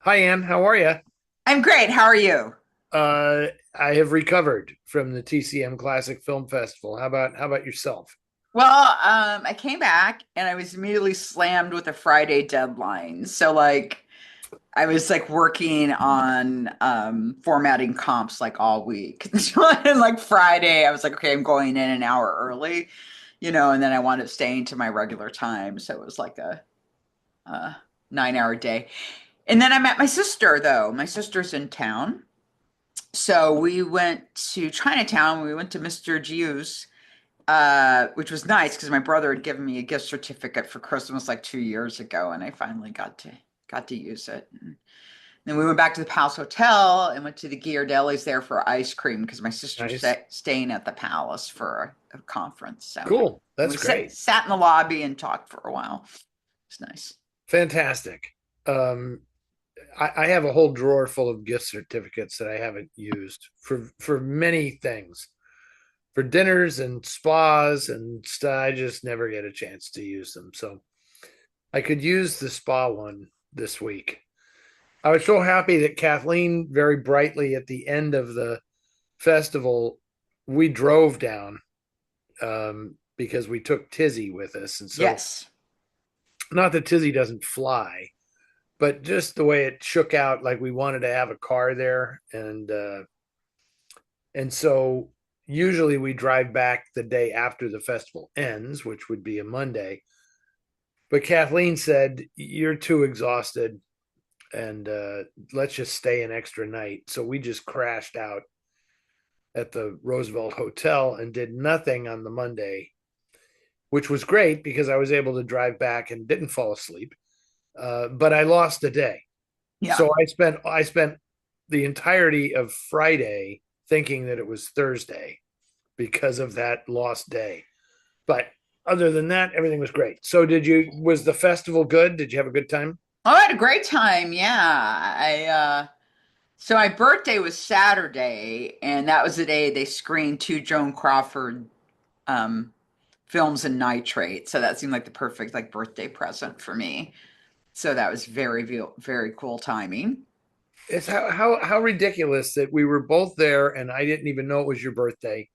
Hi, Ann. How are you? I'm great. How are you? I have recovered from the TCM Classic Film Festival. How about yourself? I came back and I was immediately slammed with a Friday deadline. I was like working on formatting comps like all week. And like Friday, I was like, okay, I'm going in an hour early, and then I wound up staying to my regular time. So it was like a 9 hour day. And then I met my sister though. My sister's in town. So we went to Chinatown. We went to Mr. Jiu's, which was nice because my brother had given me a gift certificate for Christmas like 2 years ago, and I finally got to use it. And then we went back to the Palace Hotel and went to the Ghirardelli's there for ice cream because my sister's Nice. staying at the Palace for a conference. So Cool. and That's we sat great. sat in the lobby and talked for a while. It's nice. Fantastic. Um, I have a whole drawer full of gift certificates that I haven't used for many things, for dinners and spas and stuff. I just never get a chance to use them. So I could use the spa one this week. I was so happy that Kathleen very brightly at the end of the festival, we drove down because we took Tizzy with us. And so, Yes. not that Tizzy doesn't fly, but just the way it shook out, like we wanted to have a car there. And so, usually we drive back the day after the festival ends, which would be a Monday. But Kathleen said, "You're too exhausted and let's just stay an extra night." So, we just crashed out at the Roosevelt Hotel and did nothing on the Monday, which was great because I was able to drive back and didn't fall asleep. But I lost a day, Yeah. so I spent the entirety of Friday thinking that it was Thursday because of that lost day. But other than that, everything was great. So did you? Was the festival good? Did you have a good time? Oh, I had a great time. Yeah. So my birthday was Saturday, and that was the day they screened two Joan Crawford um, films in nitrate. So that seemed like the perfect like birthday present for me. So that was very cool timing. It's how ridiculous that we were both there and I didn't even know it was your birthday.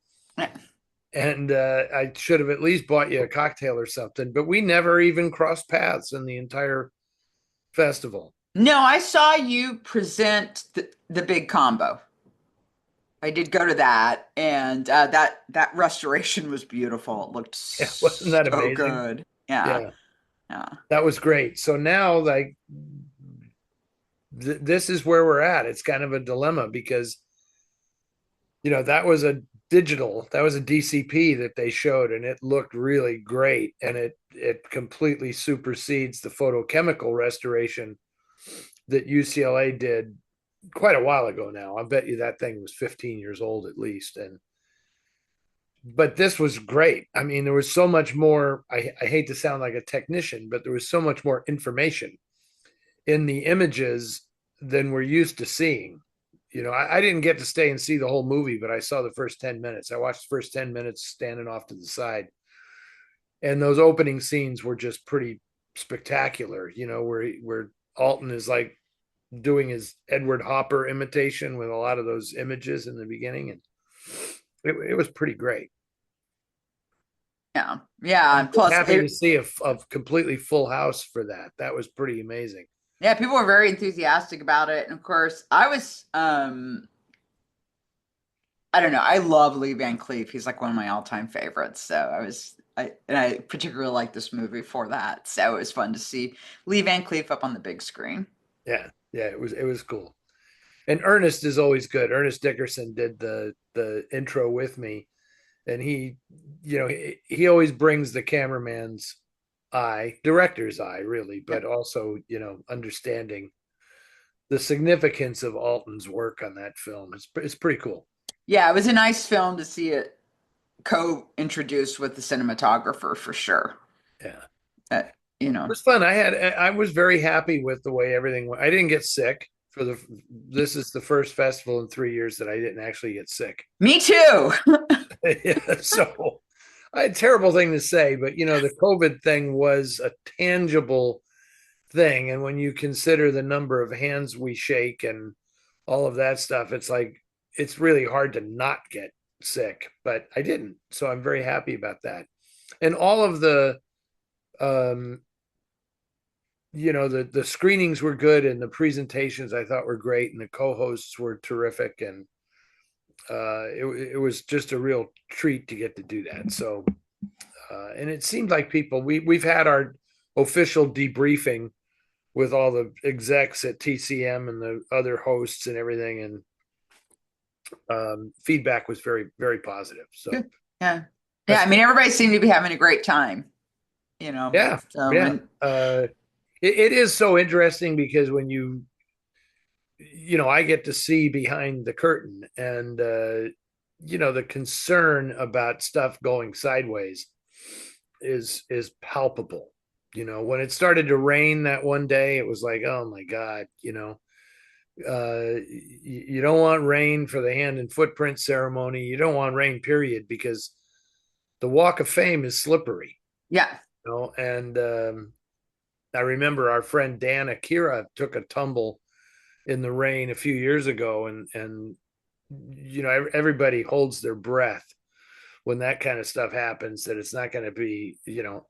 And I should have at least bought you a cocktail or something. But we never even crossed paths in the entire festival. No, I saw you present the big combo. I did go to that, and that restoration was beautiful. It looked Yeah, wasn't that so amazing? good. Yeah, Yeah, yeah. that was great. So now, like, this is where we're at. It's kind of a dilemma because that was a DCP that they showed, and it looked really great, and it completely supersedes the photochemical restoration that UCLA did quite a while ago now. I bet you that thing was 15 years old at least. And but this was great. I mean, there was so much more. I hate to sound like a technician, but there was so much more information in the images than we're used to seeing. I didn't get to stay and see the whole movie, but I saw the first 10 minutes. I watched the first 10 minutes standing off to the side. And those opening scenes were just pretty spectacular, where Alton is like doing his Edward Hopper imitation with a lot of those images in the beginning. And it was pretty great. Yeah. Yeah. And plus, Happy to see a completely full house for that. That was pretty amazing. yeah, people were very enthusiastic about it. And of course, I don't know, I love Lee Van Cleef. He's like one of my all-time favorites. And I particularly like this movie for that. So it was fun to see Lee Van Cleef up on the big screen. Yeah, yeah, it was cool. And Ernest is always good. Ernest Dickerson did the intro with me, and he always brings the cameraman's eye, director's eye, really, Yeah. but also understanding the significance of Alton's work on that film. It's pretty cool. Yeah, it was a nice film to see it co-introduced with the cinematographer for sure. Yeah, Uh, you it know, was fun. I was very happy with the way everything went. I didn't get sick for the. This is the first festival in 3 years that I didn't actually get sick. Me too. Yeah, so a terrible thing to say, but the COVID thing was a tangible thing. And when you consider the number of hands we shake and all of that stuff, it's like it's really hard to not get sick, but I didn't. So I'm very happy about that. And all of the um the screenings were good and the presentations I thought were great and the co-hosts were terrific and it was just a real treat to get to do that. So and it seemed like we've had our official debriefing with all the execs at TCM and the other hosts and everything, and feedback was very, very positive. So Good. Yeah. Yeah. that's I mean, good. everybody seemed to be having a great time, you know. Yeah, So, yeah. and It is so interesting because when I get to see behind the curtain and the concern about stuff going sideways is palpable. When it started to rain that one day, it was like, oh my God, you don't want rain for the hand and footprint ceremony. You don't want rain, period, because the Walk of Fame is slippery, yeah. and I remember our friend Dan Akira took a tumble in the rain a few years ago, and everybody holds their breath when that kind of stuff happens, that it's not going to be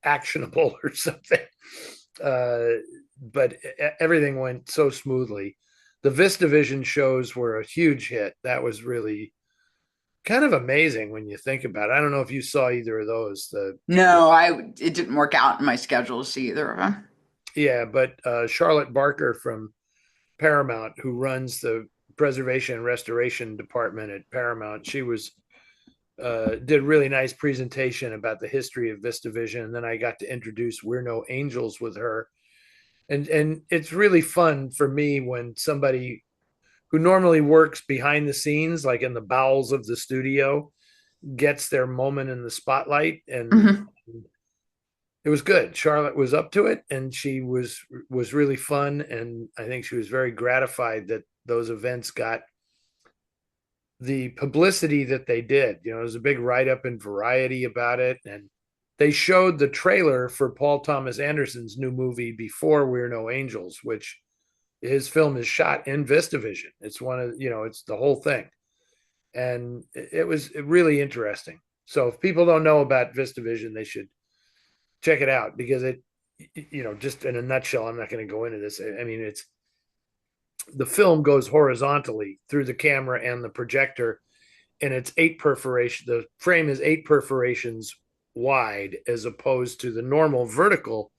actionable or something. uh but everything went so smoothly. The VistaVision shows were a huge hit. That was really kind of amazing when you think about it. I don't know if you saw either of those. No, it didn't work out in my schedule to see either of them. Yeah, but Charlotte Barker from Paramount, who runs the preservation and restoration department at Paramount, she was did a really nice presentation about the history of VistaVision, and then I got to introduce We're No Angels with her, and it's really fun for me when somebody who normally works behind the scenes, like in the bowels of the studio, gets their moment in the spotlight. And Mhm. it was good. Charlotte was up to it, and she was really fun, and I think she was very gratified that those events got the publicity that they did. There was a big write-up in Variety about it, and they showed the trailer for Paul Thomas Anderson's new movie Before We're No Angels, which his film is shot in VistaVision. It's one of it's the whole thing, and it was really interesting. So if people don't know about VistaVision, they should check it out, because just in a nutshell, I'm not going to go into this. I mean, it's the film goes horizontally through the camera and the projector, and it's eight perforation. The frame is eight perforations wide, as opposed to the normal vertical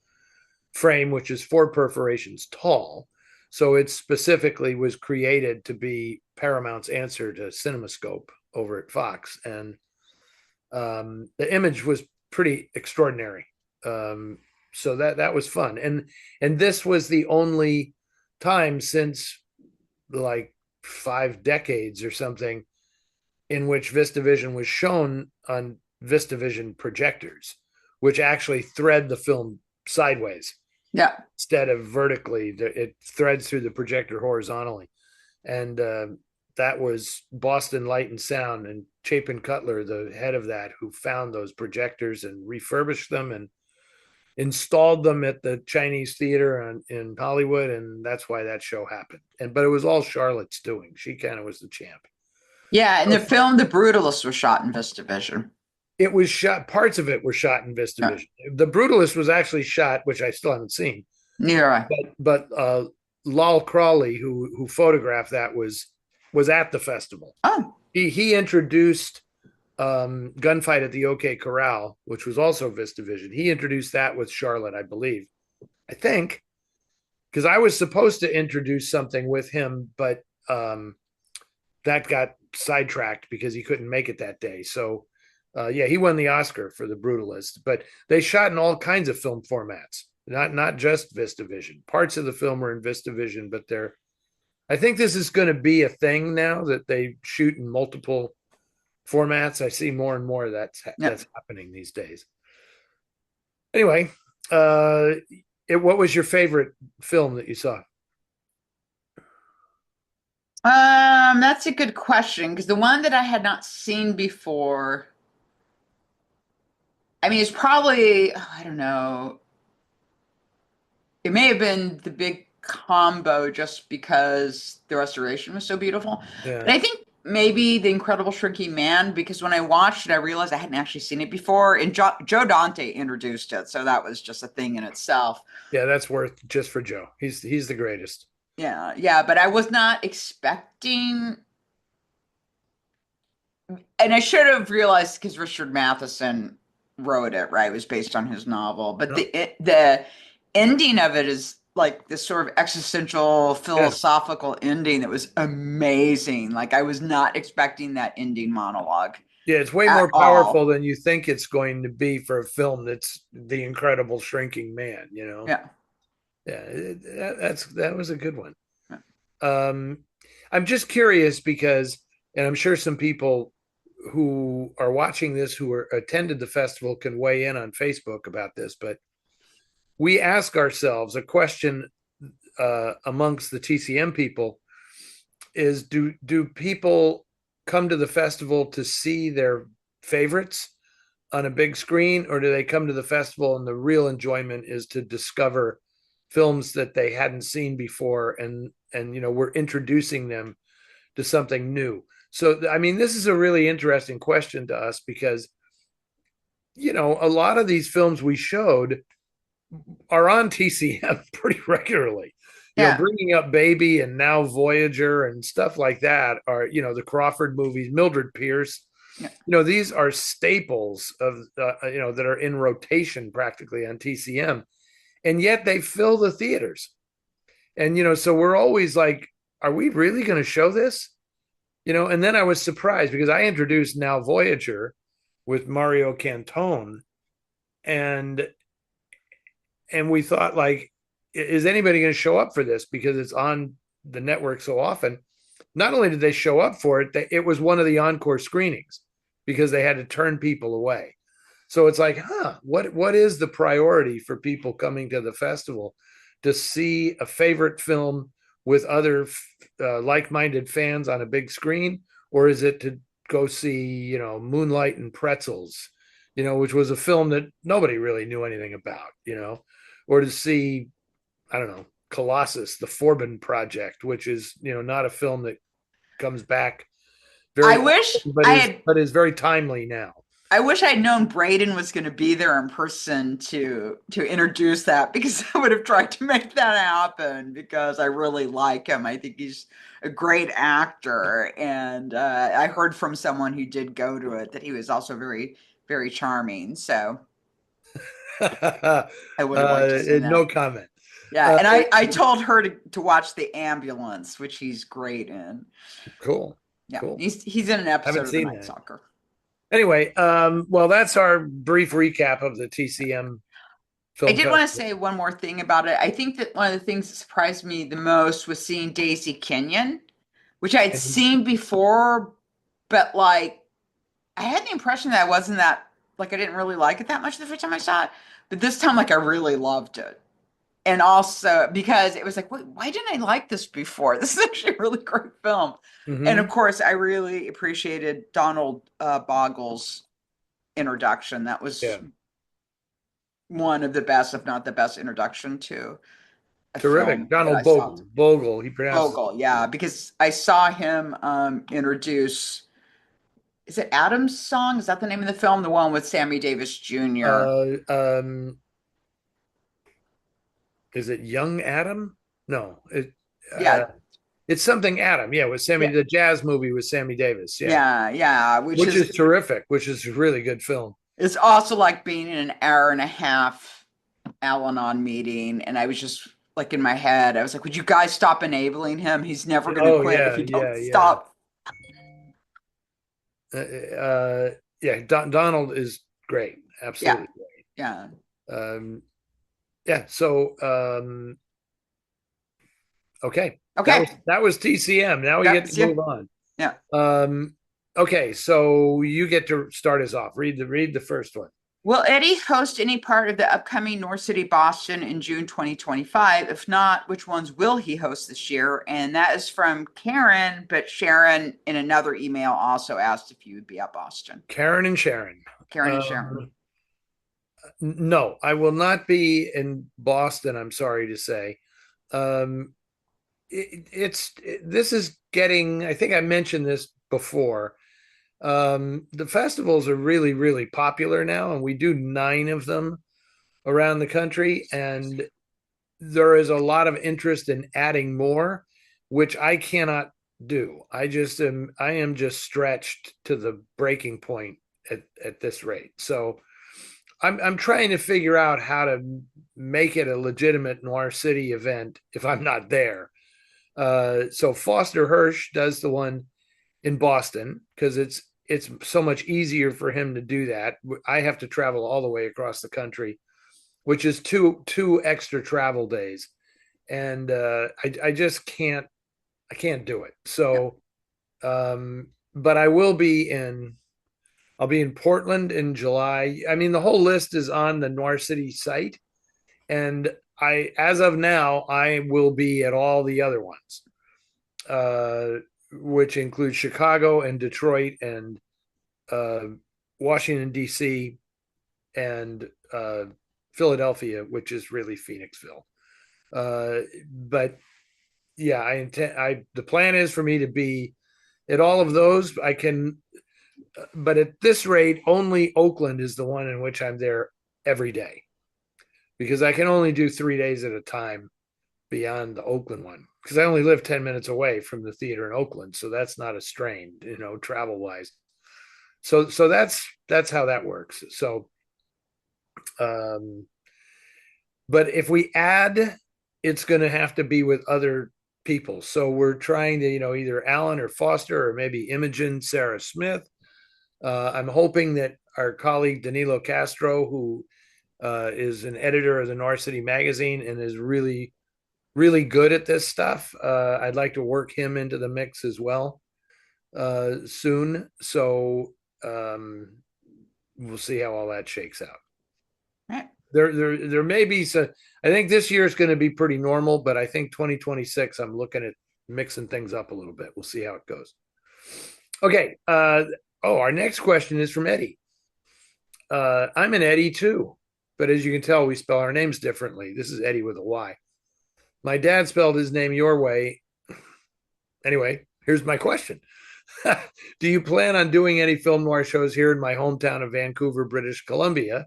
frame, which is four perforations tall. So it specifically was created to be Paramount's answer to CinemaScope over at Fox, and the image was pretty extraordinary. So that was fun, and this was the only time since like 5 decades or something in which VistaVision was shown on VistaVision projectors, which actually thread the film sideways Yeah. instead of vertically. It threads through the projector horizontally. And that was Boston Light and Sound and Chapin Cutler, the head of that, who found those projectors and refurbished them and installed them at the Chinese theater in Hollywood. And that's why that show happened. But it was all Charlotte's doing. She kind of was the champ. Yeah. And the film The Brutalist was shot in VistaVision. It was shot, parts of it were shot in Yeah. VistaVision. The Brutalist was actually shot, which I still haven't seen, Neither I. but Lal Crawley, who photographed that, was at the festival. Oh. He introduced Gunfight at the OK Corral, which was also VistaVision. He introduced that with Charlotte, I believe. I think, because I was supposed to introduce something with him, but that got sidetracked because he couldn't make it that day. So yeah, he won the Oscar for The Brutalist, but they shot in all kinds of film formats, not just VistaVision. Parts of the film were in VistaVision, but I think this is going to be a thing now, that they shoot in multiple formats. I see more and more that's Yeah. happening these days. Anyway, what was your favorite film that you saw? That's a good question, because the one that I had not seen before, I mean, it's probably, I don't know. it may have been the big combo just because the restoration was so beautiful. But Yeah. I think maybe The Incredible Shrinking Man, because when I watched it, I realized I hadn't actually seen it before. And Joe Dante introduced it, so that was just a thing in itself. Yeah, that's worth just for Joe. He's the greatest. Yeah, yeah, but I was not expecting, and I should have realized because Richard Matheson wrote it, right? It was based on his novel, but No. the ending of it is like this sort of existential Yes. philosophical ending that was amazing. Like I was not expecting that ending monologue Yeah, it's way at more powerful all. than you think it's going to be for a film that's The Incredible Shrinking Man, you know? Yeah. Yeah, that was a good one. Um, I'm just curious because, and I'm sure some people who are watching this who are attended the festival can weigh in on Facebook about this, but we ask ourselves a question amongst the TCM people is do people come to the festival to see their favorites on a big screen, or do they come to the festival and the real enjoyment is to discover films that they hadn't seen before, and we're introducing them to something new? So I mean, this is a really interesting question to us because a lot of these films we showed are on TCM pretty regularly. Yeah. Bringing up Baby and now Voyager and stuff like that are, the Crawford movies, Mildred Pierce. Yeah. These are staples of, that are in rotation practically on TCM, and yet they fill the theaters. And so we're always like, are we really going to show this? And then I was surprised because I introduced Now Voyager with Mario Cantone, and we thought, like, is anybody going to show up for this because it's on the network so often? Not only did they show up for it, it was one of the encore screenings because they had to turn people away. So it's like, what is the priority for people coming to the festival to see a favorite film with other like-minded fans on a big screen, or is it to go see Moonlight and Pretzels, which was a film that nobody really knew anything about, or to see, I don't know, Colossus, the Forbin Project, which is not a film that comes back I very wish often, but I is had but is very timely now. I wish I'd known Braden was going to be there in person to introduce that because I would have tried to make that happen because I really like him. I think he's a great actor, and I heard from someone who did go to it that he was also very, very charming. So I would have liked to see No that. comment. Yeah, Uh, and I told her to watch The Ambulance, which he's great in. cool, Yeah, cool. he's in an Haven't episode of The seen Night that. Stalker. Anyway, well, that's our brief recap of the TCM I Film did want to Festival. say one more thing about it. I think that one of the things that surprised me the most was seeing Daisy Kenyon, which I'd And seen before, but like I had the impression that I wasn't that like I didn't really like it that much the first time I saw it. But this time, like I really loved it. And also because it was like, wait, why didn't I like this before? This is actually a really great film. And of mm-hmm. course, I really appreciated Donald Boggle's introduction. That was Yeah, one of the best, if not the best, introduction to a terrific. film that I Donald saw. Bogle, he pronounces Bogle, it. yeah, because I saw him introduce. Is it Adam's Song? Is that the name of the film? The one with Sammy Davis Jr. Uh, um, is it Young Adam? No, Yeah, it's something Adam. Yeah, with Sammy, yeah, the jazz movie with Sammy Davis. Yeah, yeah, yeah. Which which is is terrific. Which is a really good film. it's also like being in an hour and a half Al-Anon meeting, and I was just like in my head, I was like, "Would you guys stop enabling him? He's never going to Oh quit if yeah, you don't yeah, yeah. stop." Yeah. Donald is great. Yeah, Absolutely yeah. great. Yeah. So okay, Okay. that was TCM. Now we get Yep. to See ya. move on. Yeah. Okay, so you get to start us off. Read the first one. Will Eddy host any part of the upcoming NOIR CITY Boston in June 2025? If not, which ones will he host this year? And that is from Karen, but Sharon in another email also asked if you would be at Boston. Karen and Sharon. Karen and Sharon. Um, No, I will not be in Boston. I'm sorry to say. Um, this is getting. I think I mentioned this before. The festivals are really, really popular now, and we do 9 of them around the country, and there is a lot of interest in adding more, which I cannot do. I am just stretched to the breaking point at this rate. So I'm trying to figure out how to make it a legitimate Noir City event if I'm not there. So Foster Hirsch does the one in Boston because it's so much easier for him to do that. I have to travel all the way across the country, which is two extra travel days, and I just can't do it. Yeah. So, but I will be in. I'll be in Portland in July. I mean, the whole list is on the Noir City site, and as of now, I will be at all the other ones, uh, which include Chicago and Detroit and uh, Washington D.C. and Philadelphia, which is really Phoenixville. But yeah, I intend. The plan is for me to be at all of those. I can, but at this rate, only Oakland is the one in which I'm there every day because I can only do 3 days at a time beyond the Oakland one because I only live 10 minutes away from the theater in Oakland, so that's not a strain, travel wise. So that's how that works. So, um, but if we add, it's going to have to be with other people. So we're trying to, either Alan or Foster or maybe Imogen Sarah Smith. I'm hoping that our colleague Danilo Castro, who is an editor of the North City magazine and is really, really good at this stuff, I'd like to work him into the mix as well soon. So we'll see how all that shakes out. Right. There may be some. I think this year is going to be pretty normal, but I think 2026, I'm looking at mixing things up a little bit. We'll see how it goes. Okay. Our next question is from Eddy. I'm an Eddy too, but as you can tell, we spell our names differently. This is Eddy with a Y. My dad spelled his name your way. Anyway, here's my question. Do you plan on doing any film noir shows here in my hometown of Vancouver, British Columbia?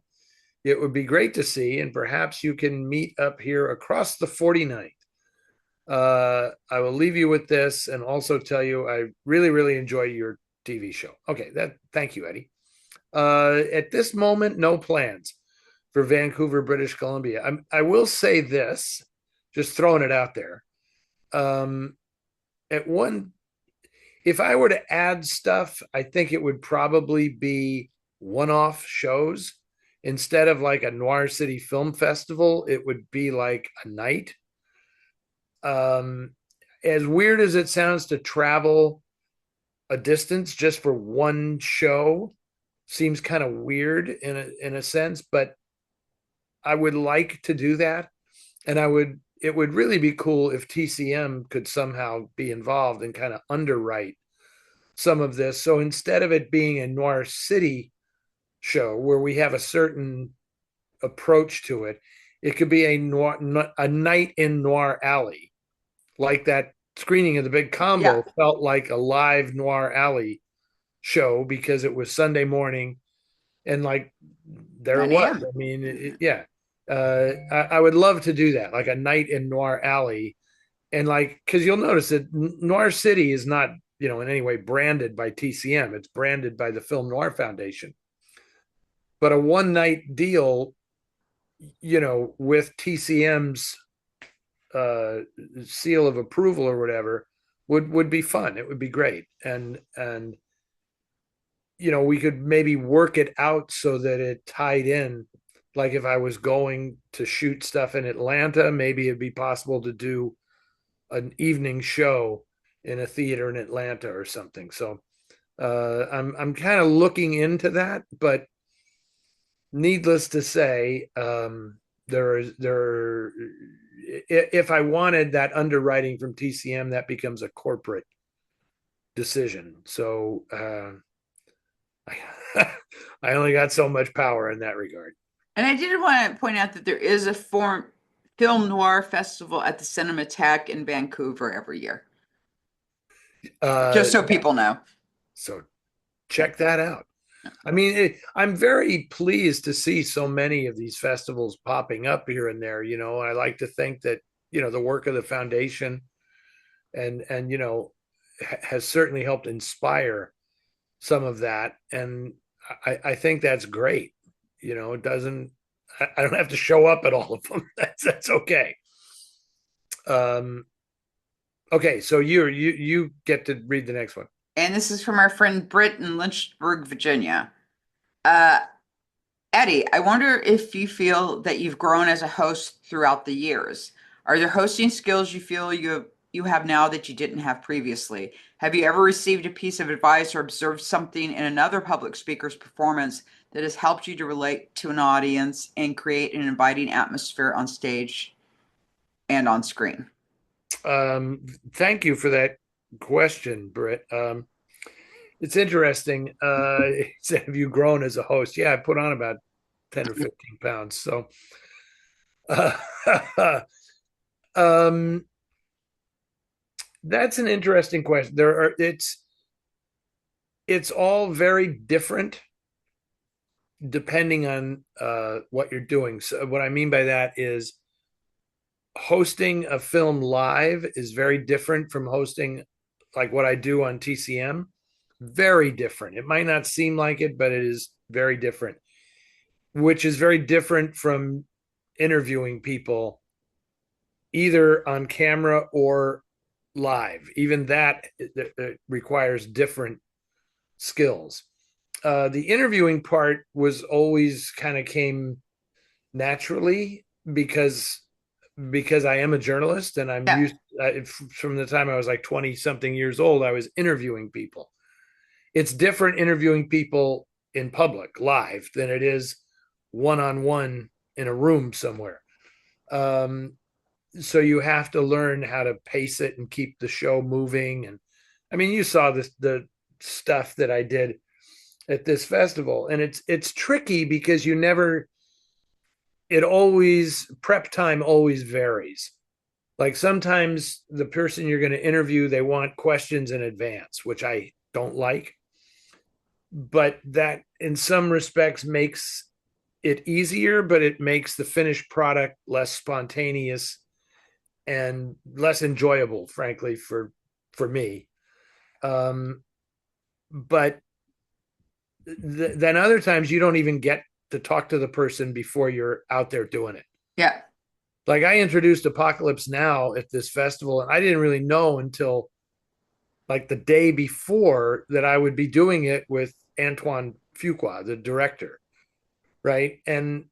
It would be great to see, and perhaps you can meet up here across the 49th. I will leave you with this and also tell you I really, really enjoy your TV show. Okay, thank you, Eddy. At this moment, no plans for Vancouver, British Columbia. I will say this, just throwing it out there. Um, at one, if I were to add stuff, I think it would probably be one-off shows instead of like a Noir City Film Festival. It would be like a night. Um, as weird as it sounds to travel a distance just for one show, seems kind of weird in a sense, but I would like to do that, and it would really be cool if TCM could somehow be involved and kind of underwrite some of this. So instead of it being a Noir City show where we have a certain approach to it, it could be a night in Noir Alley, like that screening of The Big Yeah. Combo felt like a live Noir Alley show because it was Sunday morning and like there it 9 was. a.m. I mean, yeah. I would love to do that, like a night in Noir Alley, and like because you'll notice that Noir City is not in any way branded by TCM. It's branded by the Film Noir Foundation. But a one night deal, with TCM's uh, seal of approval or whatever, would be fun. It would be great, and we could maybe work it out so that it tied in. Like if I was going to shoot stuff in Atlanta, maybe it'd be possible to do an evening show in a theater in Atlanta or something. So I'm kind of looking into that, but needless to say, if I wanted that underwriting from TCM, that becomes a corporate decision. So I only got so much power in that regard. And I did want to point out that there is a film noir festival at the Cinematheque in Vancouver every year, just so Yeah, people know. so check that out. I mean, I'm very pleased to see so many of these festivals popping up here and there. I like to think that, the work of the foundation and has certainly helped inspire some of that. And I think that's great. It doesn't, I don't have to show up at all of them. That's okay. Um, okay. So you get to read the next one. And this is from our friend Britt in Lynchburg, Virginia. Uh, Eddy, I wonder if you feel that you've grown as a host throughout the years. Are there hosting skills you feel you have now that you didn't have previously? Have you ever received a piece of advice or observed something in another public speaker's performance that has helped you to relate to an audience and create an inviting atmosphere on stage and on screen? Thank you for that question, Britt. It's interesting. Have you grown as a host? Yeah, I put on about 10 or 15 pounds. So, uh, um, that's an interesting question. It's all very different depending on what you're doing. So what I mean by that is hosting a film live is very different from hosting like what I do on TCM. Very different. It might not seem like it, but it is very different, which is very different from interviewing people either on camera or live. Even that it requires different skills. The interviewing part was always kind of came naturally because I am a journalist and I'm Yeah. used from the time I was like 20 something years old, I was interviewing people. It's different interviewing people in public live than it is one on one in a room somewhere. Um, so you have to learn how to pace it and keep the show moving. And I mean, you saw the stuff that I did at this festival, and it's tricky because you never it always prep time always varies. Like sometimes the person you're going to interview, they want questions in advance, which I don't like. But that in some respects makes it easier, but it makes the finished product less spontaneous and less enjoyable, frankly, for me. Um, but then other times you don't even get to talk to the person before you're out there doing it. Yeah. Like I introduced Apocalypse Now at this festival, and I didn't really know until like the day before that I would be doing it with Antoine Fuqua, the director, right? And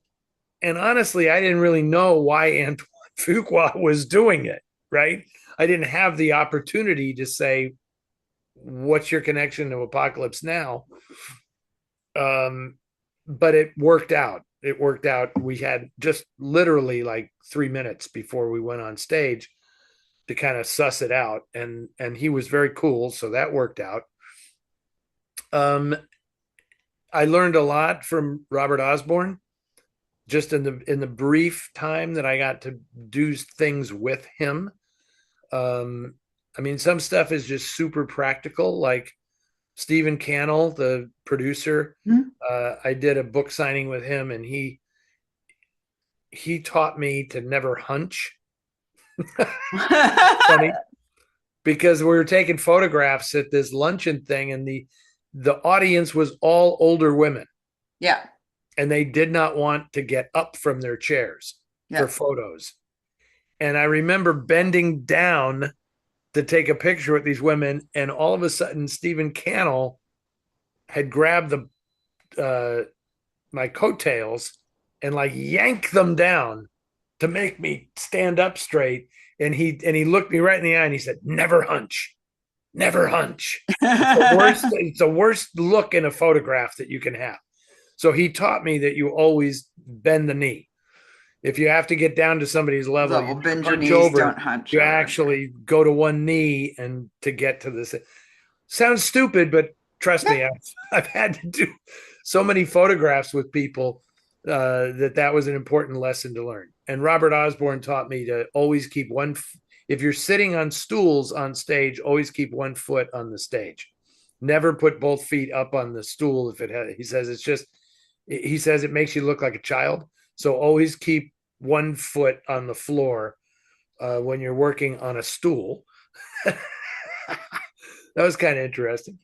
honestly, I didn't really know why Antoine Fuqua was doing it, right? I didn't have the opportunity to say, "What's your connection to Apocalypse Now?" But it worked out. It worked out. We had just literally like 3 minutes before we went on stage to kind of suss it out, and he was very cool, so that worked out. Um, I learned a lot from Robert Osborne just in the brief time that I got to do things with him. I mean, some stuff is just super practical, like Stephen Cannell, the producer. Mhm. I did a book signing with him, and he taught me to never hunch. Funny because we were taking photographs at this luncheon thing, and the audience was all older women, Yeah. and they did not want to get up from their chairs for Yeah. photos. And I remember bending down to take a picture with these women, and all of a sudden, Stephen Cannell had grabbed the my coattails and like yanked them down to make me stand up straight. And he looked me right in the eye and he said, "Never hunch, never hunch." It's the worst. It's the worst look in a photograph that you can have. So he taught me that you always bend the knee. If you have to get down to somebody's level, Level, you bend your hunch knees, over. don't hunch You over. actually go to one knee and to get to this. Sounds stupid, but trust Yeah. me, I've had to do so many photographs with people that was an important lesson to learn. And Robert Osborne taught me to always keep if you're sitting on stools on stage, always keep one foot on the stage. Never put both feet up on the stool if it has, he says it makes you look like a child. So always keep one foot on the floor when you're working on a stool. That was kind of interesting.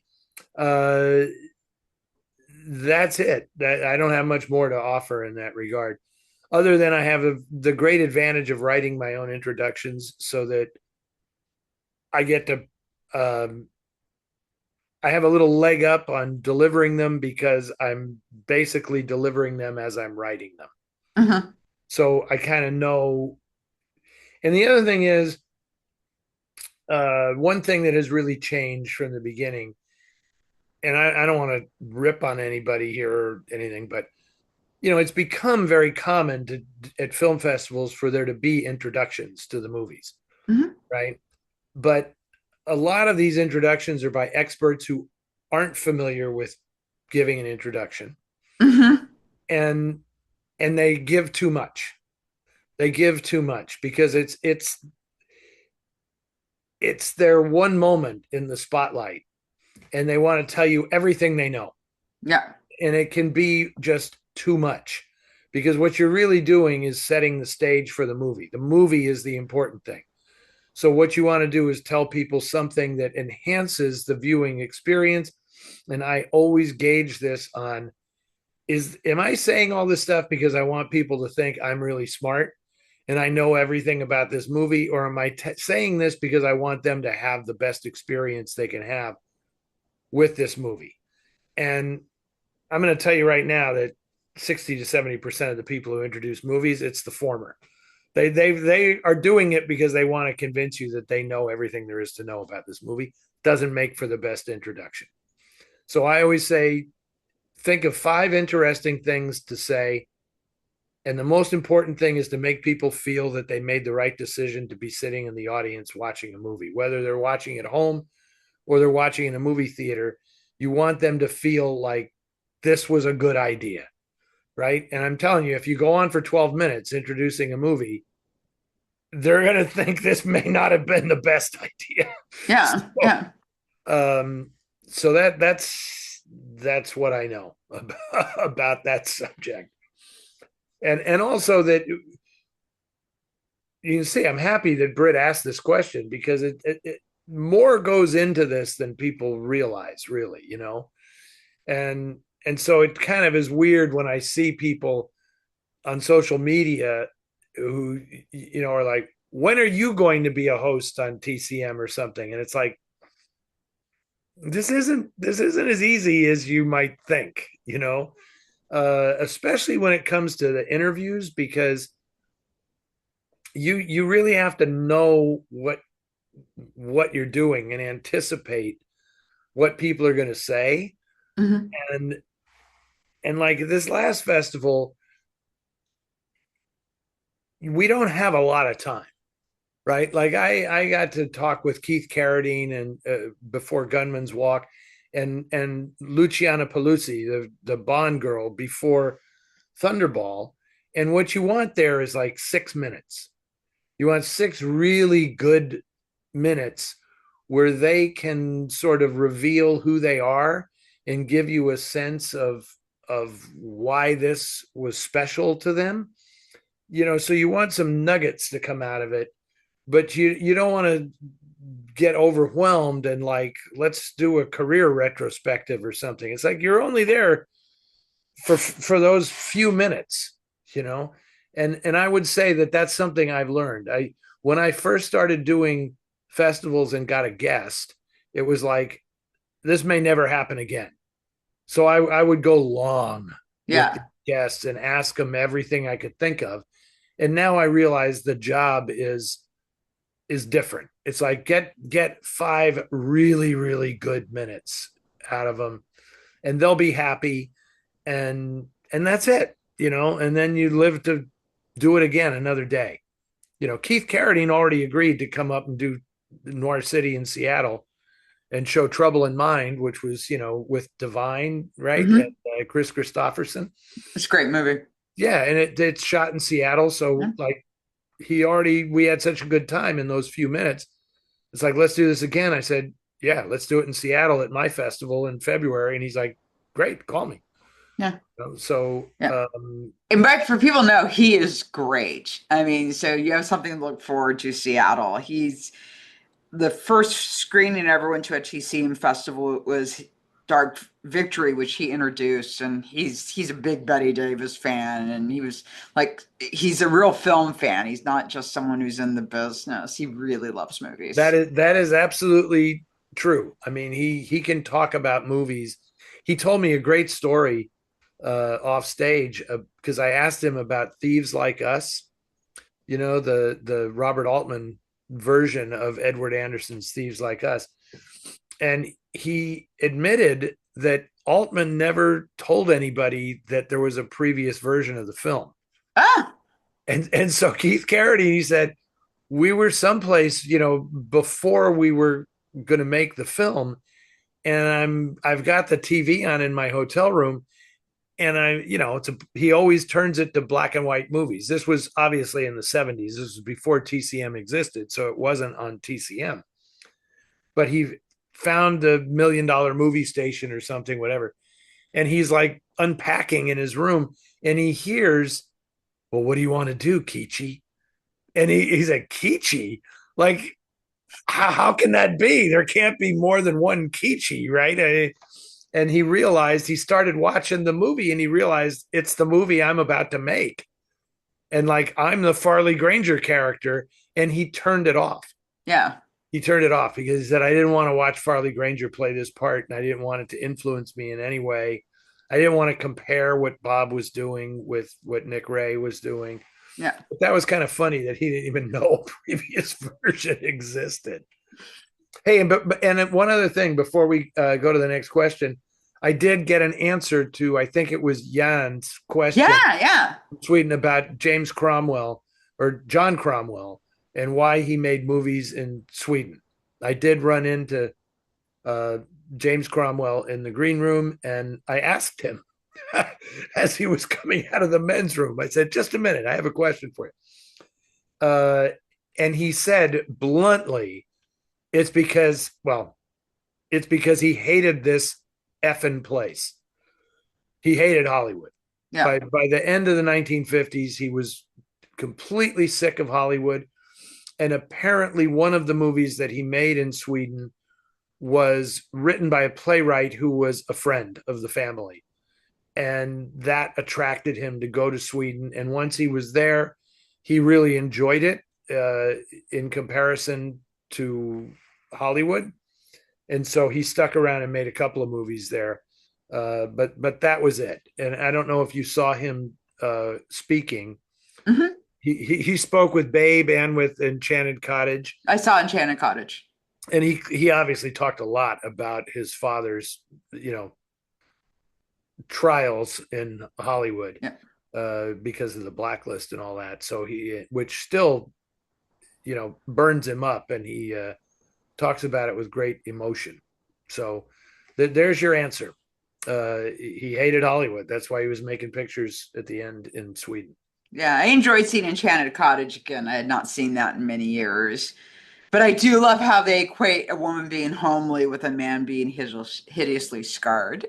That's it. I don't have much more to offer in that regard, other than I have the great advantage of writing my own introductions, so that I get to, I have a little leg up on delivering them because I'm basically delivering them as I'm writing them. Uh-huh. So I kind of know. And the other thing is, one thing that has really changed from the beginning, and I don't want to rip on anybody here or anything, but it's become very common at film festivals for there to be introductions to the movies, Mhm. right? But a lot of these introductions are by experts who aren't familiar with giving an introduction, Mhm. and they give too much. They give too much because it's their one moment in the spotlight, and they want to tell you everything they know, Yeah. and it can be just too much, because what you're really doing is setting the stage for the movie. The movie is the important thing. So what you want to do is tell people something that enhances the viewing experience. And I always gauge this on, am I saying all this stuff because I want people to think I'm really smart and I know everything about this movie, or am I saying this because I want them to have the best experience they can have with this movie? And I'm going to tell you right now that 60 to 70% of the people who introduce movies, it's the former. They are doing it because they want to convince you that they know everything there is to know about this movie. Doesn't make for the best introduction. So I always say, think of 5 interesting things to say, and the most important thing is to make people feel that they made the right decision to be sitting in the audience watching a movie, whether they're watching at home or they're watching in a movie theater. You want them to feel like this was a good idea, right? And I'm telling you, if you go on for 12 minutes introducing a movie, they're going to think this may not have been the best idea. Yeah. so, Yeah. um, so that's what I know about that subject. And also that you can see, I'm happy that Britt asked this question, because it more goes into this than people realize, really, and so it kind of is weird when I see people on social media who are like, when are you going to be a host on TCM or something? And it's like, this isn't as easy as you might think, especially when it comes to the interviews, because you really have to know what you're doing and anticipate what people are going to say. Mhm. and like this last festival, we don't have a lot of time, right? Like I got to talk with Keith Carradine and before Gunman's Walk, and Luciana Paluzzi, the Bond girl, before Thunderball. And what you want there is like 6 minutes. You want 6 really good minutes where they can sort of reveal who they are and give you a sense of why this was special to them. So you want some nuggets to come out of it, but you don't want to get overwhelmed and like, let's do a career retrospective or something. It's like you're only there for those few minutes, you know. And I would say that that's something I've learned. When I first started doing festivals and got a guest, it was like, this may never happen again. So I would go long with the Yeah. guests and ask them everything I could think of. And now I realize the job is different. It's like, get 5 really, really good minutes out of them, and they'll be happy, and that's it, and then you live to do it again another day. Keith Carradine already agreed to come up and do Noir City in Seattle and show Trouble in Mind, which was, with Divine, right? And Hmm. Chris Christopherson. It's a great movie. Yeah, and it's shot in Seattle, Yeah. so like we had such a good time in those few minutes. It's like, let's do this again. I said, yeah, let's do it in Seattle at my festival in February. And he's like, great, call me. Yeah. So, Yeah. And but for people to know, he is great. I mean, so you have something to look forward to, Seattle. He's the first screening I ever went to at TCM Festival was Dark Victory, which he introduced, and he's a big Betty Davis fan, and he was like he's a real film fan. He's not just someone who's in the business. He really loves movies. that is absolutely true. I mean, he can talk about movies. He told me a great story off stage because I asked him about Thieves Like Us, the Robert Altman version of Edward Anderson's Thieves Like Us. And he admitted that Altman never told anybody that there was a previous version of the film. Ah, And so Keith Carradine, he said, we were someplace, before we were going to make the film, and I've got the TV on in my hotel room, and he always turns it to black and white movies. This was obviously in the 70s. This was before TCM existed, so it wasn't on TCM. But he found the $1 million movie station or something, whatever. And he's like unpacking in his room, and he hears, well, what do you want to do, Kichi? And he's like, Kichi? Like, how can that be? There can't be more than one Kichi, right? And he started watching the movie, and he realized it's the movie I'm about to make. And like, I'm the Farley Granger character. And he turned it off. yeah. He turned it off because he said, I didn't want to watch Farley Granger play this part, and I didn't want it to influence me in any way. I didn't want to compare what Bob was doing with what Nick Ray was doing. Yeah. But that was kind of funny that he didn't even know a previous version existed. Hey, and one other thing before we go to the next question, I did get an answer to, I think it was Jan's question Yeah, yeah. in Sweden about James Cromwell or John Cromwell and why he made movies in Sweden. I did run into uh, James Cromwell in the green room, and I asked him as he was coming out of the men's room. I said, "Just a minute, I have a question for you." And he said bluntly, it's because he hated this effing place. He hated Hollywood. Yeah. By the end of the 1950s, he was completely sick of Hollywood. And apparently, one of the movies that he made in Sweden was written by a playwright who was a friend of the family. And that attracted him to go to Sweden. And once he was there, he really enjoyed it in comparison to Hollywood. And so he stuck around and made a couple of movies there. But that was it. And I don't know if you saw him speaking. Hmm. He spoke with Babe and with Enchanted Cottage, I saw Enchanted Cottage. and he obviously talked a lot about his father's trials in Hollywood Yeah. because of the blacklist and all that. So which still burns him up, and he talks about it with great emotion. So there's your answer. He hated Hollywood. That's why he was making pictures at the end in Sweden. Yeah, I enjoyed seeing Enchanted Cottage again. I had not seen that in many years. But I do love how they equate a woman being homely with a man being hideously scarred.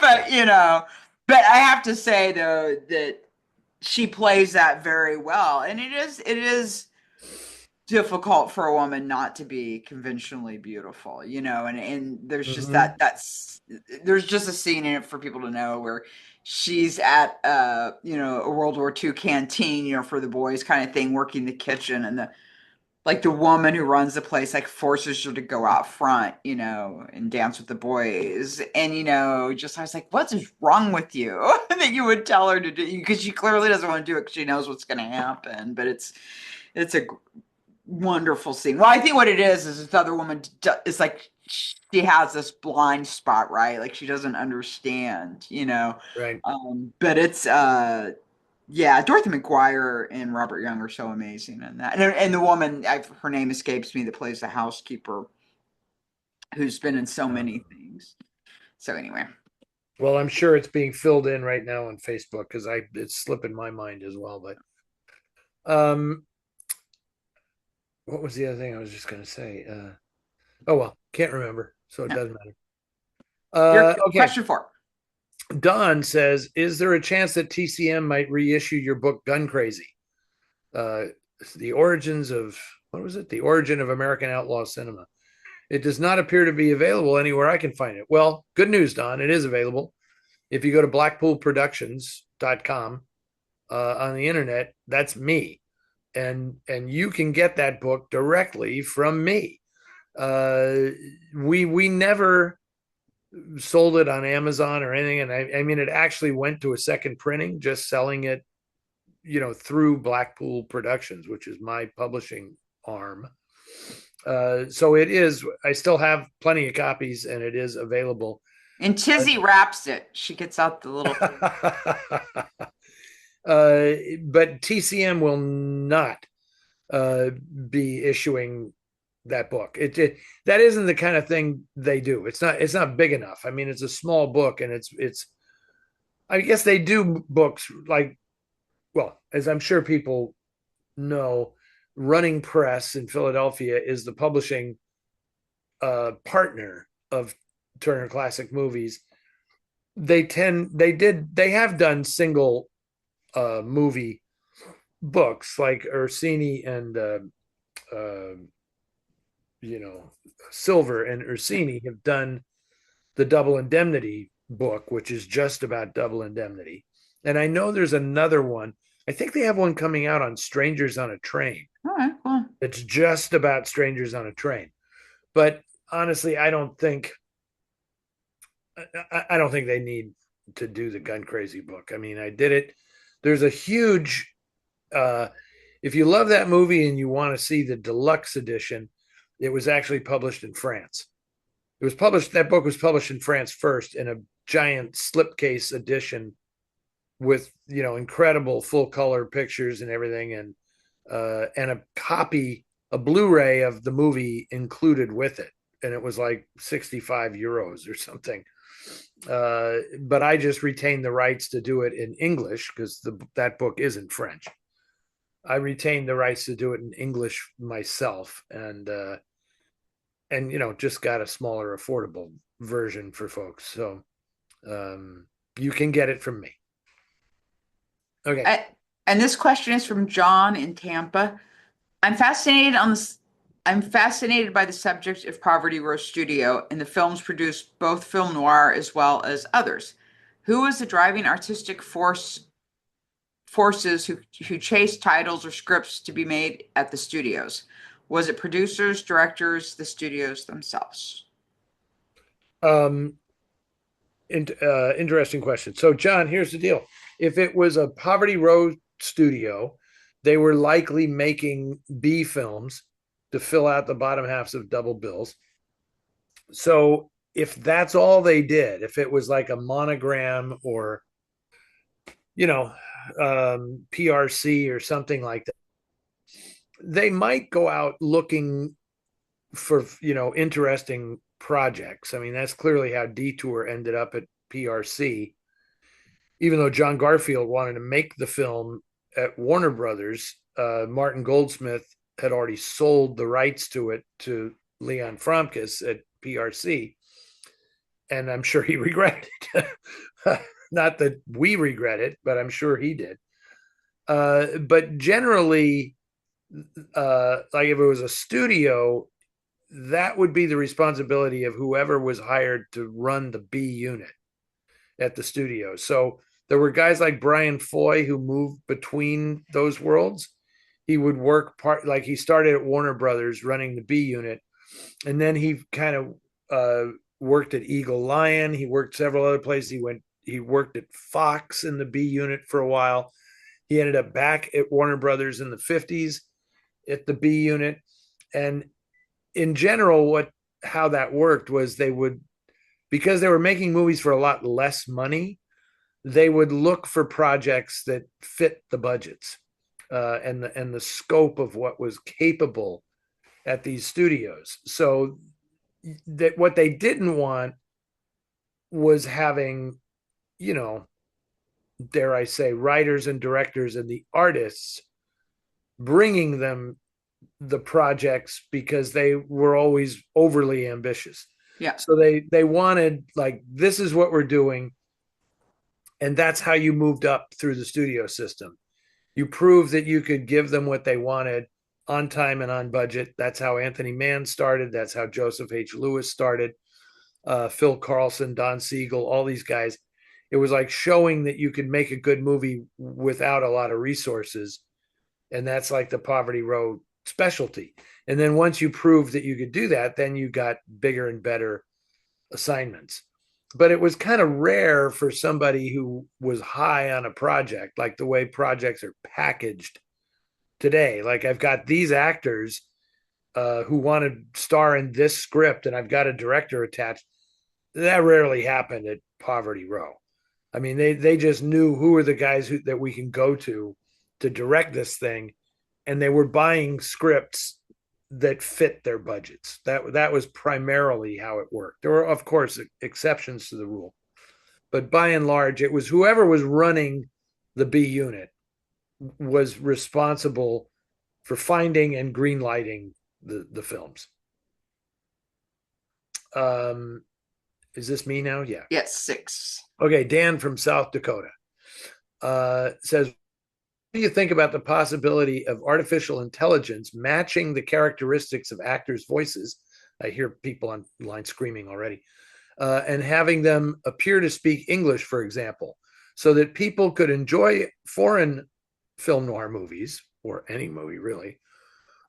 But but I have to say though that she plays that very well, and it is difficult for a woman not to be conventionally beautiful, and there's just Mm-hmm. there's just a scene in it for people to know where she's at a World War II canteen, for the boys kind of thing, working the kitchen, and the woman who runs the place forces her to go out front, and dance with the boys. And, just I was like, what is wrong with you that you would tell her to do? Because she clearly doesn't want to do it because she knows what's going to happen. But it's a wonderful scene. Well, I think what it is this other woman is like she has this blind spot, right? Like she doesn't understand, Right. But it's yeah, Dorothy McGuire and Robert Young are so amazing in that. And the woman, her name escapes me, that plays the housekeeper, who's been in so Uh, many things. So anyway, Well, I'm sure it's being filled in right now on Facebook because I it's slipping my mind as well. But um, what was the other thing I was just going to say? Oh well, can't remember, so it no. doesn't matter. Your Okay. question 4. Don says, "Is there a chance that TCM might reissue your book Gun Crazy? Uh, the origins of what was it? The origin of American outlaw cinema. It does not appear to be available anywhere I can find it. Well, good news, Don. It is available. If you go to blackpoolproductions.com on the internet, that's me, and you can get that book directly from me. Uh, we never sold it on Amazon or anything, and I mean it actually went to a second printing, just selling it, through Blackpool Productions, which is my publishing arm. So it is. I still have plenty of copies, and it is available. And Tizzy wraps it. She gets out the little. But TCM will not be issuing that book. That isn't the kind of thing they do. It's not big enough. I mean, it's a small book, and it's. I guess they do books like, well, as I'm sure people know, Running Press in Philadelphia is the publishing partner of Turner Classic Movies. They have done single movie books like Ursini and uh, Silver and Ursini have done the Double Indemnity book, which is just about Double Indemnity. And I know there's another one. I think they have one coming out on Strangers on a Train. All right, cool. It's just about strangers on a train. But honestly, I don't think they need to do the Gun Crazy book. I mean, I did it. There's a huge uh if you love that movie and you want to see the deluxe edition, it was actually published in France. That book was published in France first in a giant slipcase edition with, incredible full color pictures and everything, and a Blu-ray of the movie included with it, and it was like 65 euros or something. But I just retained the rights to do it in English because that book isn't French. I retained the rights to do it in English myself, and just got a smaller, affordable version for folks. So you can get it from me. Okay. And this question is from John in Tampa. I'm fascinated on this. I'm fascinated by the subject of Poverty Row Studio and the films produced both film noir as well as others. Who was the driving artistic forces who chased titles or scripts to be made at the studios? Was it producers, directors, the studios themselves? Um, Interesting question. So, John, here's the deal. If it was a Poverty Row studio, they were likely making B films to fill out the bottom halves of double bills. So, if that's all they did, if it was like a Monogram or, PRC or something like that, they might go out looking for, interesting projects. I mean, that's clearly how Detour ended up at PRC, even though John Garfield wanted to make the film at Warner Brothers. Martin Goldsmith had already sold the rights to it to Leon Fromkes at PRC, and I'm sure he regretted it. Not that we regret it, but I'm sure he did. But generally, like if it was a studio, that would be the responsibility of whoever was hired to run the B unit at the studio. So there were guys like Brian Foy who moved between those worlds. He would work like he started at Warner Brothers running the B unit, and then he kind of worked at Eagle Lion. He worked several other places. He worked at Fox in the B unit for a while. He ended up back at Warner Brothers in the 50s at the B unit. And in general, how that worked was because they were making movies for a lot less money, they would look for projects that fit the budgets and the scope of what was capable at these studios. So that what they didn't want was having, you know, dare I say, writers and directors and the artists bringing them the projects because they were always overly ambitious. Yeah. So they wanted, like, this is what we're doing, and that's how you moved up through the studio system. You proved that you could give them what they wanted on time and on budget. That's how Anthony Mann started. That's how Joseph H. Lewis started. Phil Carlson, Don Siegel, all these guys. It was like showing that you could make a good movie without a lot of resources. And that's like the Poverty Row specialty. And then once you proved that you could do that, then you got bigger and better assignments. But it was kind of rare for somebody who was high on a project, like the way projects are packaged today. Like, I've got these actors who want to star in this script, and I've got a director attached. That rarely happened at Poverty Row. I mean, they just knew who are the guys that we can go to direct this thing, and they were buying scripts that fit their budgets. That was primarily how it worked. There were, of course, exceptions to the rule, but by and large, it was whoever was running the B unit was responsible for finding and greenlighting the films. Um, is this me now? Yeah. Yes, 6. Okay, Dan from South Dakota says, do you think about the possibility of artificial intelligence matching the characteristics of actors' voices? I hear people online screaming already. And having them appear to speak English, for example, so that people could enjoy foreign film noir movies, or any movie really,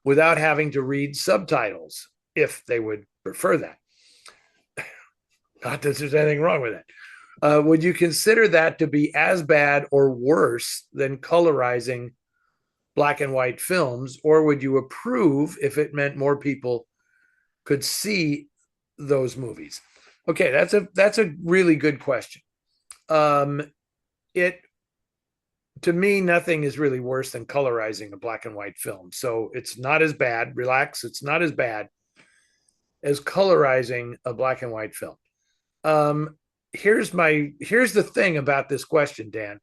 without having to read subtitles, if they would prefer that. Not that there's anything wrong with it. Would you consider that to be as bad or worse than colorizing black and white films, or would you approve if it meant more people could see those movies? Okay, that's a really good question. It to me, nothing is really worse than colorizing a black and white film. So it's not as bad. Relax, it's not as bad as colorizing a black and white film. Here's the thing about this question, Dan.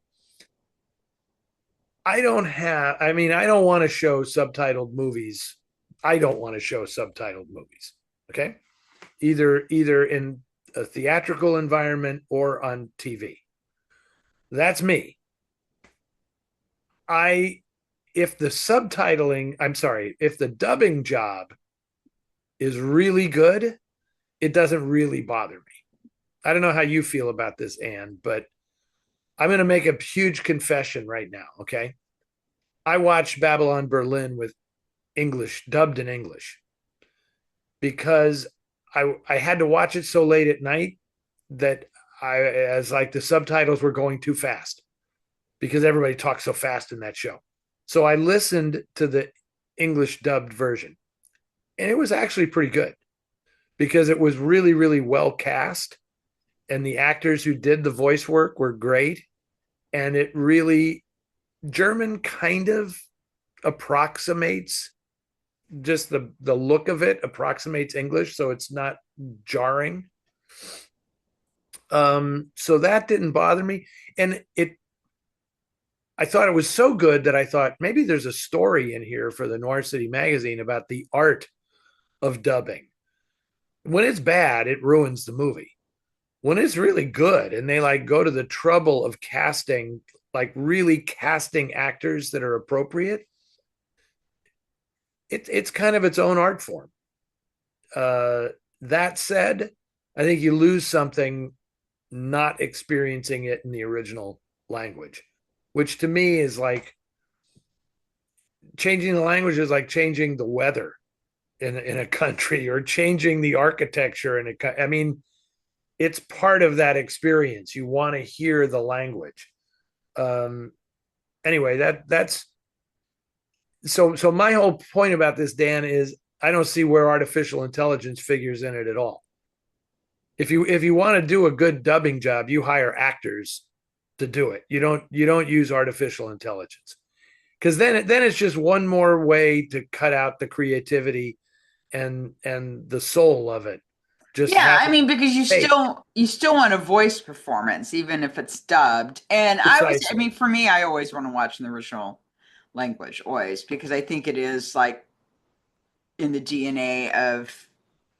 I don't want to show subtitled movies. I don't want to show subtitled movies. Okay. Either in a theatrical environment or on TV. That's me. If the dubbing job is really good, it doesn't really bother me. I don't know how you feel about this, Anne, but I'm going to make a huge confession right now. Okay. I watched Babylon Berlin with English, dubbed in English, because I had to watch it so late at night that as like the subtitles were going too fast because everybody talks so fast in that show. So I listened to the English dubbed version, and it was actually pretty good because it was really, really well cast, and the actors who did the voice work were great. And it really, German kind of approximates, just the look of it approximates English, so it's not jarring. So that didn't bother me. And I thought it was so good that I thought maybe there's a story in here for the Noir City magazine about the art of dubbing. When it's bad, it ruins the movie. When it's really good and they like go to the trouble of casting, like really casting actors that are appropriate, it's kind of its own art form. That said, I think you lose something not experiencing it in the original language, which to me is like changing the language is like changing the weather in a country or changing the architecture in a. I mean, it's part of that experience. You want to hear the language. Anyway, that's so my whole point about this, Dan, is I don't see where artificial intelligence figures in it at all. If you want to do a good dubbing job, you hire actors to do it. You don't use artificial intelligence, because then it's just one more way to cut out the creativity and the soul of it. just Yeah, have I it mean, because fake. you still want a voice performance, even if it's dubbed. And I Precisely. mean, for me, I always want to watch in the original language, always, because I think it is like in the DNA of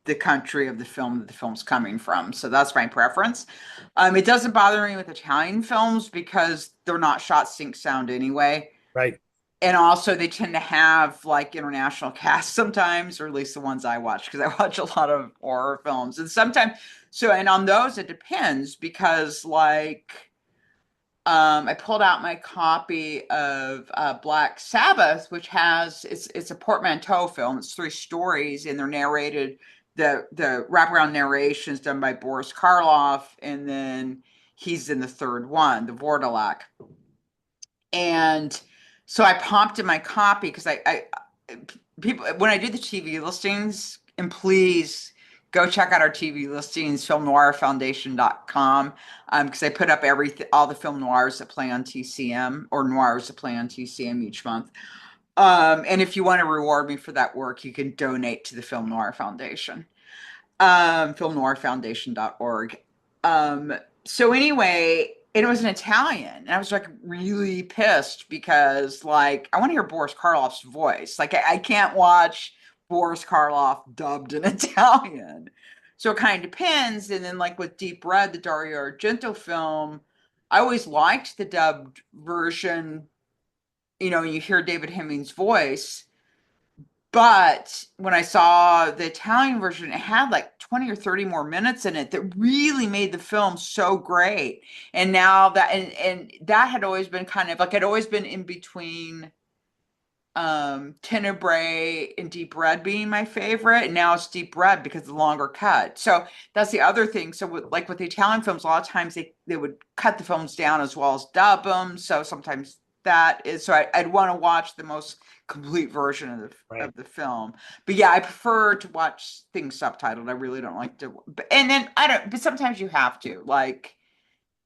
the country of the film that the film's coming from. So that's my preference. It doesn't bother me with Italian films because they're not shot sync sound anyway. Right. And also they tend to have like international casts sometimes, or at least the ones I watch, because I watch a lot of horror films. And sometimes so and on those it depends because like I pulled out my copy of Black Sabbath, which has it's a portmanteau film. It's three stories, and they're narrated. The wraparound narration is done by Boris Karloff, and then he's in the third one, the Vordelak. And so I popped in my copy because I people when I do the TV listings, and please go check out our TV listings, filmnoirfoundation.com, because I put up everything, all the film noirs that play on TCM or noirs that play on TCM each month. And if you want to reward me for that work, you can donate to the Film Noir Foundation, filmnoirfoundation.org. So anyway, and it was an Italian. And I was like really pissed because like I want to hear Boris Karloff's voice. Like I can't watch Boris Karloff dubbed in Italian. So it kind of depends. And then like with Deep Red, the Dario Argento film, I always liked the dubbed version. You know, you hear David Hemming's voice. But when I saw the Italian version, it had like 20 or 30 more minutes in it that really made the film so great. And now that and that had always been kind of like I'd always been in between Tenebrae and Deep Red being my favorite, and now it's Deep Red because of the longer cut. So that's the other thing. So like with the Italian films, a lot of times they would cut the films down as well as dub them. So sometimes that is so I'd want to watch the most complete version Right. of the film. But yeah, I prefer to watch things subtitled. I really don't like to. And then I don't. But sometimes you have to. Like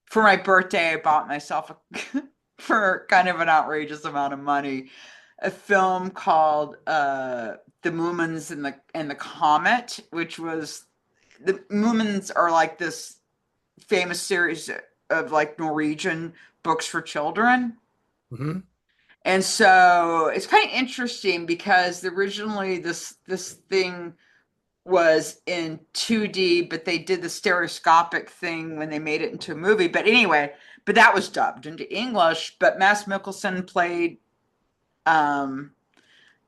for my birthday, I bought myself for kind of an outrageous amount of money a film called The Moomins and the Comet, which was the Moomins are like this famous series of like Norwegian books for children. Hmm. And so it's kind of interesting because originally this thing was in 2D, but they did the stereoscopic thing when they made it into a movie. But anyway, but that was dubbed into English. But Mads Mikkelsen played um,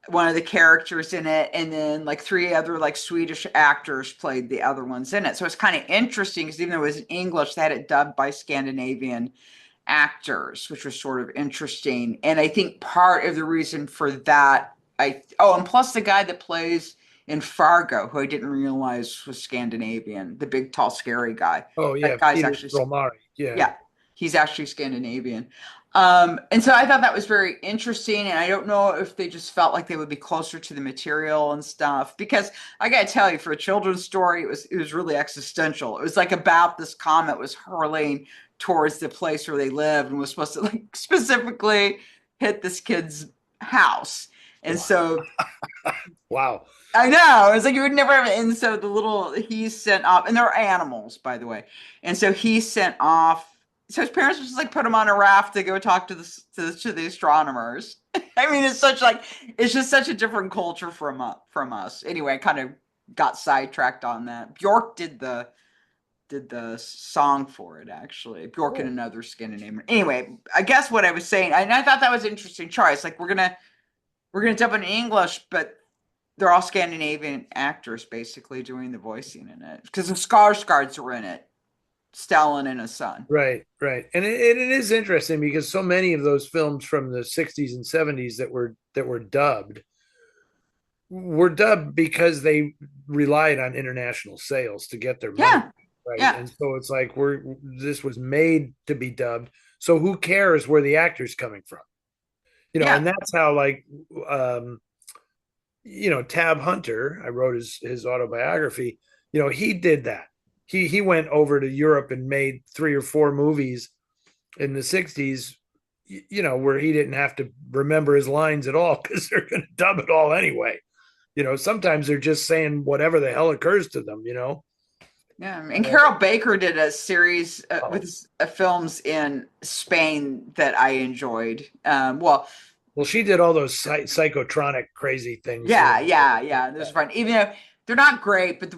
one of the characters in it, and then like three other like Swedish actors played the other ones in it. So it's kind of interesting because even though it was in English, they had it dubbed by Scandinavian actors, which was sort of interesting. And I think part of the reason for that, and plus the guy that plays in Fargo, who I didn't realize was Scandinavian, the big, tall, scary guy. Oh yeah, That guy's Peter actually, Stormare. Yeah. yeah, he's actually Scandinavian. And so I thought that was very interesting. And I don't know if they just felt like they would be closer to the material and stuff. Because I gotta tell you, for a children's story, it was really existential. It was like about this comet was hurling towards the place where they lived and was supposed to like specifically hit this kid's house. And so Wow. I know. It's like you would never have. And so he's sent off, and they're animals, by the way. And so he's sent off. So his parents just like put him on a raft to go talk to the astronomers. I mean, it's just such a different culture from us. Anyway, I kind of got sidetracked on that. Bjork did the song for it actually. Bjork and Oh, another Scandinavian. Anyway, I guess what I was saying, and I thought that was an interesting choice. Like we're gonna dub in English, but they're all Scandinavian actors basically doing the voicing in it because the Skarsgårds were in it, Stellan and his son. right, right. And it is interesting because so many of those films from the 60s and 70s that were dubbed were dubbed because they relied on international sales to get their money, Yeah, right? yeah, And so it's like this was made to be dubbed. So who cares where the actor's coming from? And yeah, that's how like um Tab Hunter, I wrote his autobiography. He did that. He went over to Europe and made three or four movies in the 60s, where he didn't have to remember his lines at all because they're going to dub it all anyway. Sometimes they're just saying whatever the hell occurs to them. Yeah, and Carol Baker did a series Oh, with films in Spain that I enjoyed. well, she did all those psychotronic crazy things. Yeah. Those are fun. Even though they're not great, but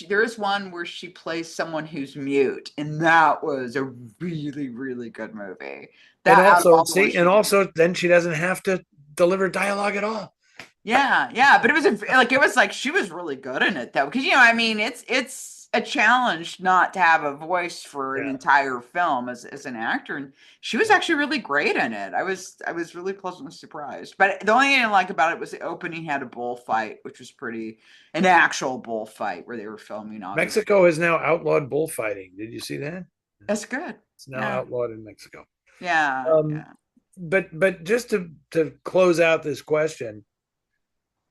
there is one where she plays someone who's mute, and that was a really, really good movie. And That out of also, all the ones see, and she did. also, then she doesn't have to deliver dialogue at all. Yeah, but it was like she was really good in it though, because I mean, it's a challenge not to have a voice for an Yeah. entire film as an actor, and she was actually really great in it. I was really pleasantly surprised. But the only thing I didn't like about it was the opening had a bullfight, which was an actual bullfight where they were filming, obviously. Mexico has now outlawed bullfighting. Did you see that? That's good. It's now Yeah, outlawed in Mexico. yeah, Um, yeah. but just to close out this question,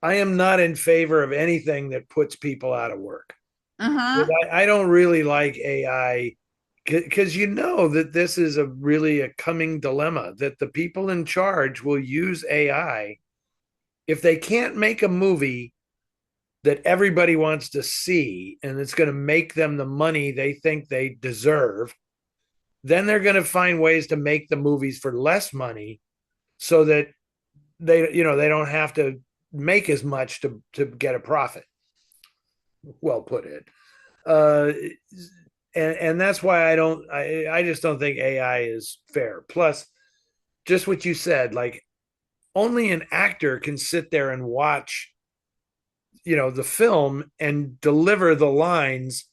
I am not in favor of anything that puts people out of work. Mm-hmm. I don't really like AI because you know that this is really a coming dilemma that the people in charge will use AI if they can't make a movie that everybody wants to see and it's going to make them the money they think they deserve, then they're going to find ways to make the movies for less money so that they don't have to make as much to get a profit. Well put it. uh and that's why I just don't think AI is fair. Plus, just what you said, like, only an actor can sit there and watch the film and deliver the lines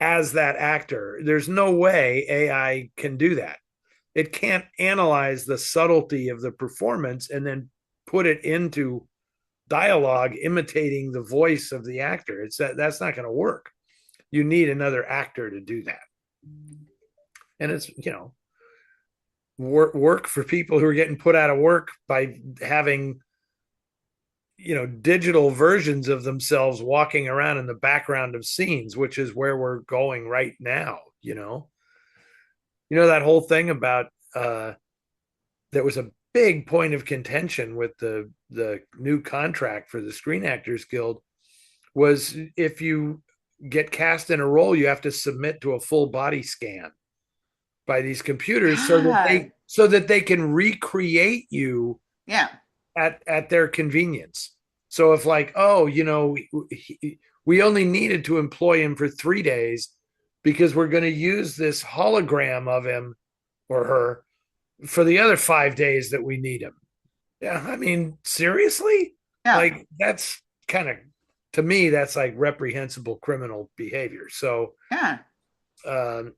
as that actor. There's no way AI can do that. It can't analyze the subtlety of the performance and then put it into dialogue imitating the voice of the actor. That's not going to work. You need another actor to do that. And it's work for people who are getting put out of work by having digital versions of themselves walking around in the background of scenes, which is where we're going right now. That whole thing about that was a big point of contention with the new contract for the Screen Actors Guild was if you get cast in a role, you have to submit to a full body scan by these computers God. so that they can recreate you Yeah. at their convenience. So if, like, oh, we only needed to employ him for 3 days because we're going to use this hologram of him or her for the other 5 days that we need him. Yeah, I mean, seriously? Yeah. Like, that's kind of, to me, that's like reprehensible criminal behavior. So, Yeah.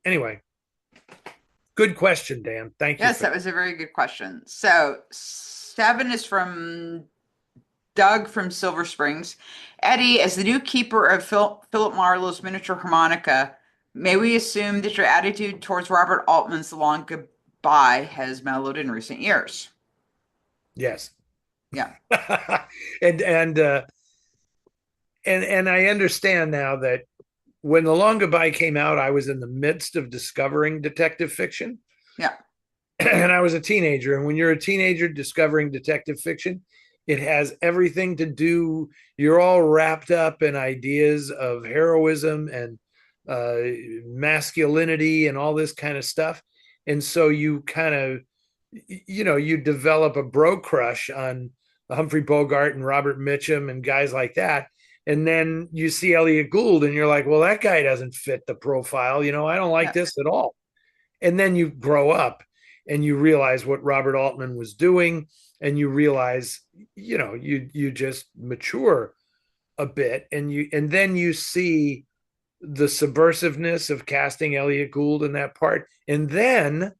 anyway, good question, Dan. Thank you Yes, for that that. was a very good question. So, 7 is from Doug from Silver Springs. Eddie, as the new keeper of Philip Marlowe's miniature harmonica, may we assume that your attitude towards Robert Altman's The Long Goodbye has mellowed in recent years? Yes. Yeah. and and uh and I understand now that when The Long Goodbye came out, I was in the midst of discovering detective fiction. Yeah. And I was a teenager. And when you're a teenager discovering detective fiction, it has everything to do, you're all wrapped up in ideas of heroism and masculinity and all this kind of stuff. And so you kind of, you develop a bro crush on Humphrey Bogart and Robert Mitchum and guys like that. And then you see Elliot Gould and you're like, well, that guy doesn't fit the profile. I don't like Yeah. this at all. And then you grow up and you realize what Robert Altman was doing, and you realize, you just mature a bit, and then you see the subversiveness of casting Elliot Gould in that part. And then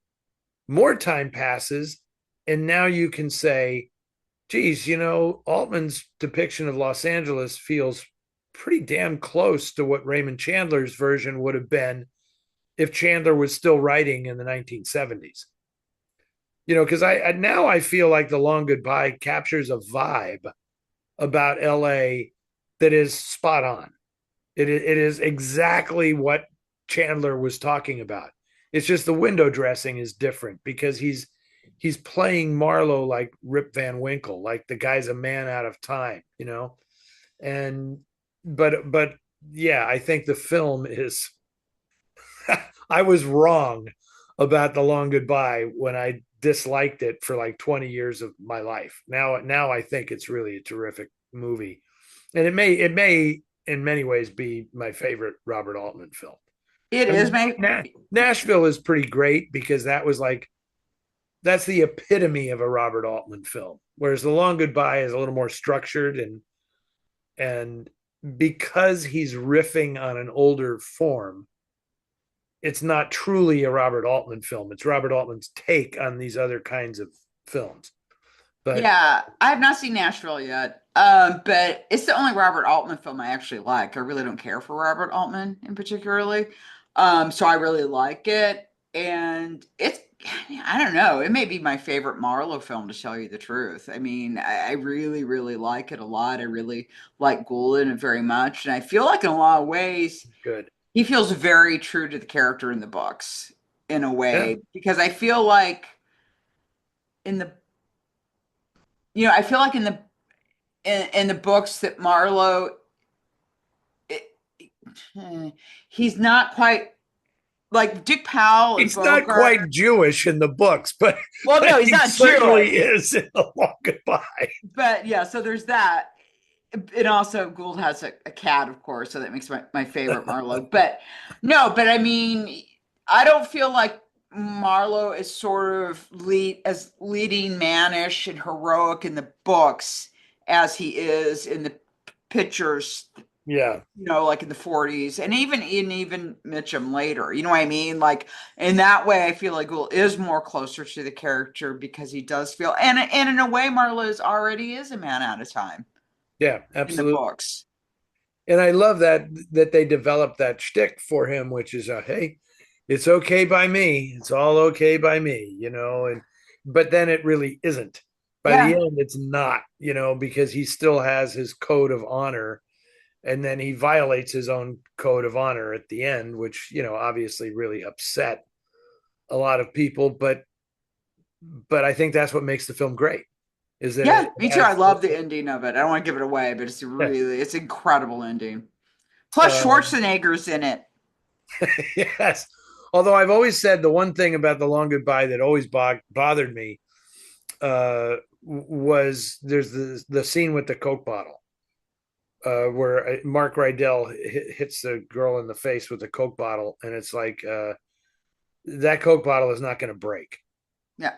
more time passes, and now you can say, geez, Altman's depiction of Los Angeles feels pretty damn close to what Raymond Chandler's version would have been if Chandler was still writing in the 1970s. Because I feel like The Long Goodbye captures a vibe about LA that is spot on. It is exactly what Chandler was talking about. It's just the window dressing is different because he's playing Marlowe like Rip Van Winkle, like the guy's a man out of time. And but yeah, I think the film is I was wrong about The Long Goodbye when I disliked it for like 20 years of my life. Now I think it's really a terrific movie. And it may in many ways be my favorite Robert Altman film. It I is mean, my Nashville is pretty great because that's the epitome of a Robert Altman film. Whereas The Long Goodbye is a little more structured and because he's riffing on an older form, it's not truly a Robert Altman film. It's Robert Altman's take on these other kinds of films. But Yeah, I have not seen Nashville yet. But it's the only Robert Altman film I actually like. I really don't care for Robert Altman in particularly. So I really like it. And it's, I don't know, it may be my favorite Marlowe film to tell you the truth. I mean, I really, really like it a lot. I really like Gould in it very much. And I feel like in a lot of ways, good. he feels very true to the character in the books in a Yeah. way, because I feel like in the I feel like in the books that Marlowe, it, he's not quite like Dick Powell and He's not Bogart. quite Jewish in the books, but, Well, but no, he's he not certainly Jewish. is in The Long Goodbye. But yeah, so there's that. And also Gould has a cat, of course, so that makes my favorite Marlowe. But no, but I mean, I don't feel like Marlowe is sort of leading mannish and heroic in the books as he is in the pictures, Yeah. like in the 40s, and even Mitchum later. You know what I mean? Like in that way, I feel like Gould is more closer to the character because he does feel, and in a way, Marlowe already is a man out of time Yeah, in the absolutely. books. And I love that they developed that shtick for him, which is hey, it's okay by me. It's all okay by me. And but then it really isn't. By the Yeah, end, it's not, because he still has his code of honor, and then he violates his own code of honor at the end, which obviously really upset a lot of people. But I think that's what makes the film great, is that yeah, it me too. I has love the ending of it. I don't want to give it away, but yeah. it's incredible ending. Plus Um, Schwarzenegger's in it. yes. Although I've always said the one thing about The Long Goodbye that always bothered me was there's the scene with the Coke bottle where Mark Rydell hits the girl in the face with the Coke bottle, and it's like that Coke bottle is not going to break. Yeah,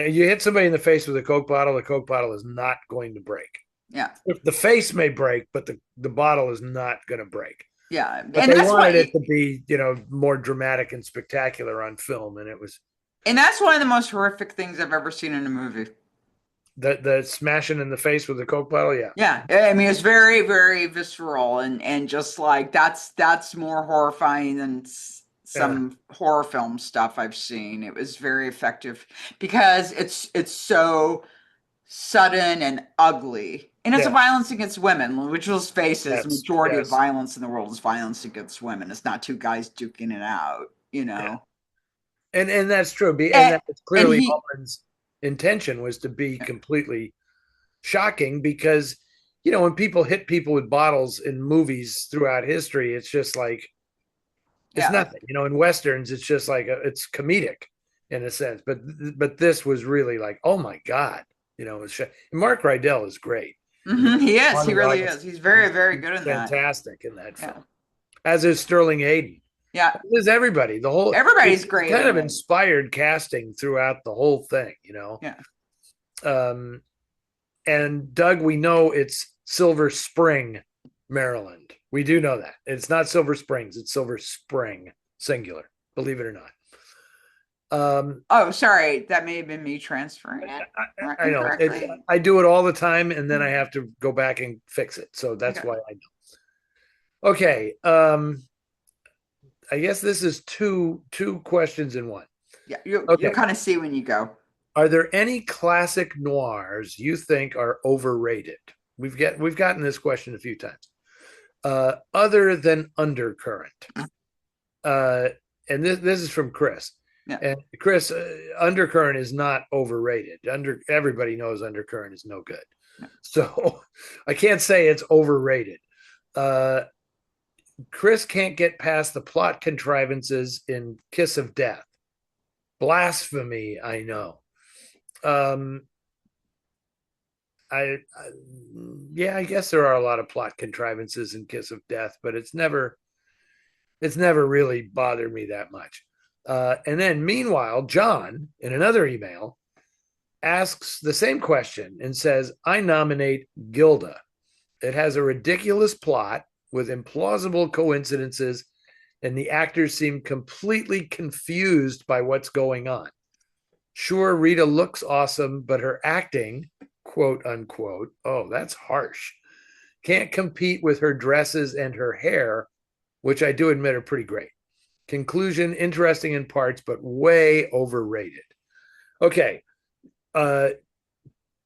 You hit somebody in the face with a Coke bottle, the Coke bottle is not going to break. yeah, If the face may break, but the bottle is not going to break. yeah. But And they that's wanted what it to be, more dramatic and spectacular on film, and it was and that's one of the most horrific things I've ever seen in a movie. the smashing in the face with the Coke bottle. Yeah, Yeah, I mean it's very, very visceral, and just like that's more horrifying than yeah, some horror film stuff I've seen. It was very effective because it's so sudden and ugly, and it's a yeah, violence against women, which let's face it, is the yes, majority of yes, violence in the world is violence against women. It's not two guys duking it out, you yeah, know. and that's true. And And that's and clearly he, Altman's intention was to be completely shocking because when people hit people with bottles in movies throughout history, it's just like it's yeah, nothing. In westerns, it's just like it's comedic in a sense, but this was really like, oh my god, Mark Rydell is great. he is, he Monty really is. August, He's very, very good in that. fantastic in that Yeah, film, as is Sterling Hayden. yeah. As everybody, the whole Everybody's it's great kind in of it. inspired casting throughout the whole thing. Yeah. Um, and Doug, we know it's Silver Spring, Maryland. We do know that it's not Silver Springs; it's Silver Spring, singular. Believe it or not. Oh, sorry. That may have been me transferring it I know it. incorrectly. I do it all the time, and then I have to go back and fix it. So that's Okay. why I know. Okay. I guess this is two questions in one. Yeah, you'll Okay. kind of see when you go. Are there any classic noirs you think are overrated? We've gotten this question a few times. Other than Undercurrent. Uh, and this is from Chris. Yeah. And Chris, Undercurrent is not overrated. Everybody knows Undercurrent is no good. Yeah. So I can't say it's overrated. Uh, Chris can't get past the plot contrivances in Kiss of Death. Blasphemy, I know. Um, I yeah, I guess there are a lot of plot contrivances in Kiss of Death, but it's never really bothered me that much. And then meanwhile, John, in another email, asks the same question and says, I nominate Gilda. It has a ridiculous plot with implausible coincidences, and the actors seem completely confused by what's going on. Sure, Rita looks awesome, but her acting, quote unquote, oh, that's harsh, can't compete with her dresses and her hair, which I do admit are pretty great. Conclusion, interesting in parts, but way overrated. Okay. Uh,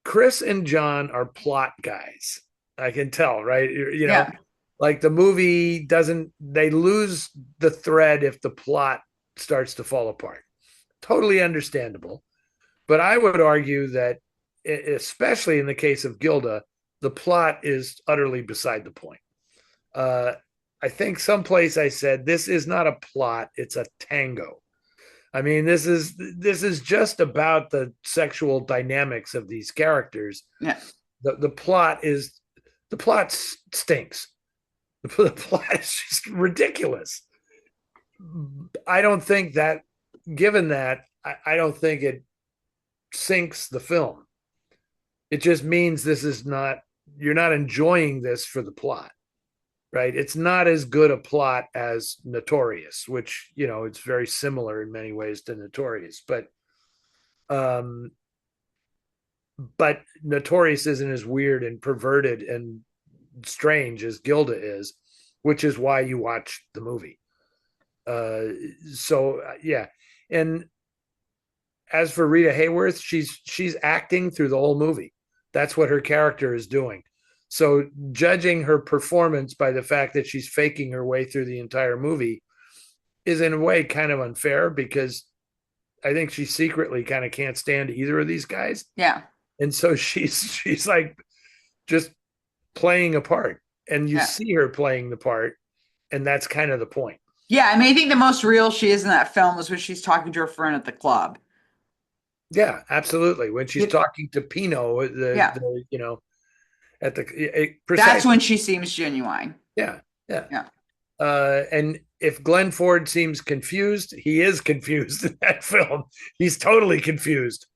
Chris and John are plot guys. I can tell, right? Yeah. Like the movie doesn't, they lose the thread if the plot starts to fall apart. Totally understandable. But I would argue that, especially in the case of Gilda, the plot is utterly beside the point. Uh, I think someplace I said this is not a plot; it's a tango. I mean, this is just about the sexual dynamics of these characters. Yeah. The plot is the plot stinks. The plot is just ridiculous. I don't think that, given that, I don't think it sinks the film. It just means this is not, you're not enjoying this for the plot, right? It's not as good a plot as Notorious, which, it's very similar in many ways to Notorious, um, but Notorious isn't as weird and perverted and strange as Gilda is, which is why you watch the movie. Yeah. And as for Rita Hayworth, she's acting through the whole movie. That's what her character is doing. So judging her performance by the fact that she's faking her way through the entire movie is in a way kind of unfair, because I think she secretly kind of can't stand either of these guys. Yeah. And so she's like just playing a part, and you Yeah. see her playing the part, and that's kind of the point. Yeah. I mean, I think the most real she is in that film was when she's talking to her friend at the club. Yeah, absolutely. When she's It- talking to Pino, yeah. at the That's precise. when she seems genuine. Yeah, yeah. Yeah. And if Glenn Ford seems confused, he is confused in that film. He's totally confused.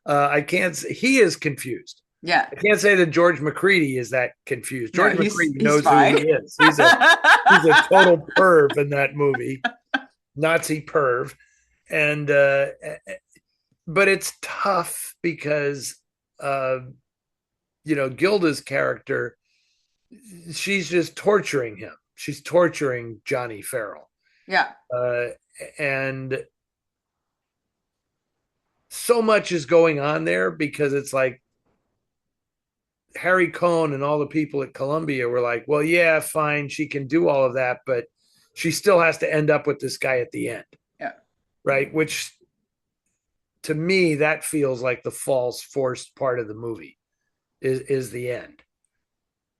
I can't say he is confused. Yeah. I can't say that George McCready is that confused. No, George McCready he's knows who fine. he is. He's a total perv in that movie, Nazi perv, and but it's tough because uh, Gilda's character, she's just torturing him. She's torturing Johnny Farrell, Yeah. uh, and so much is going on there, because it's like Harry Cohn and all the people at Columbia were like, well, yeah, fine, she can do all of that, but she still has to end up with this guy at the end. Yeah. Right. Which, to me, that feels like the false forced part of the movie is the end,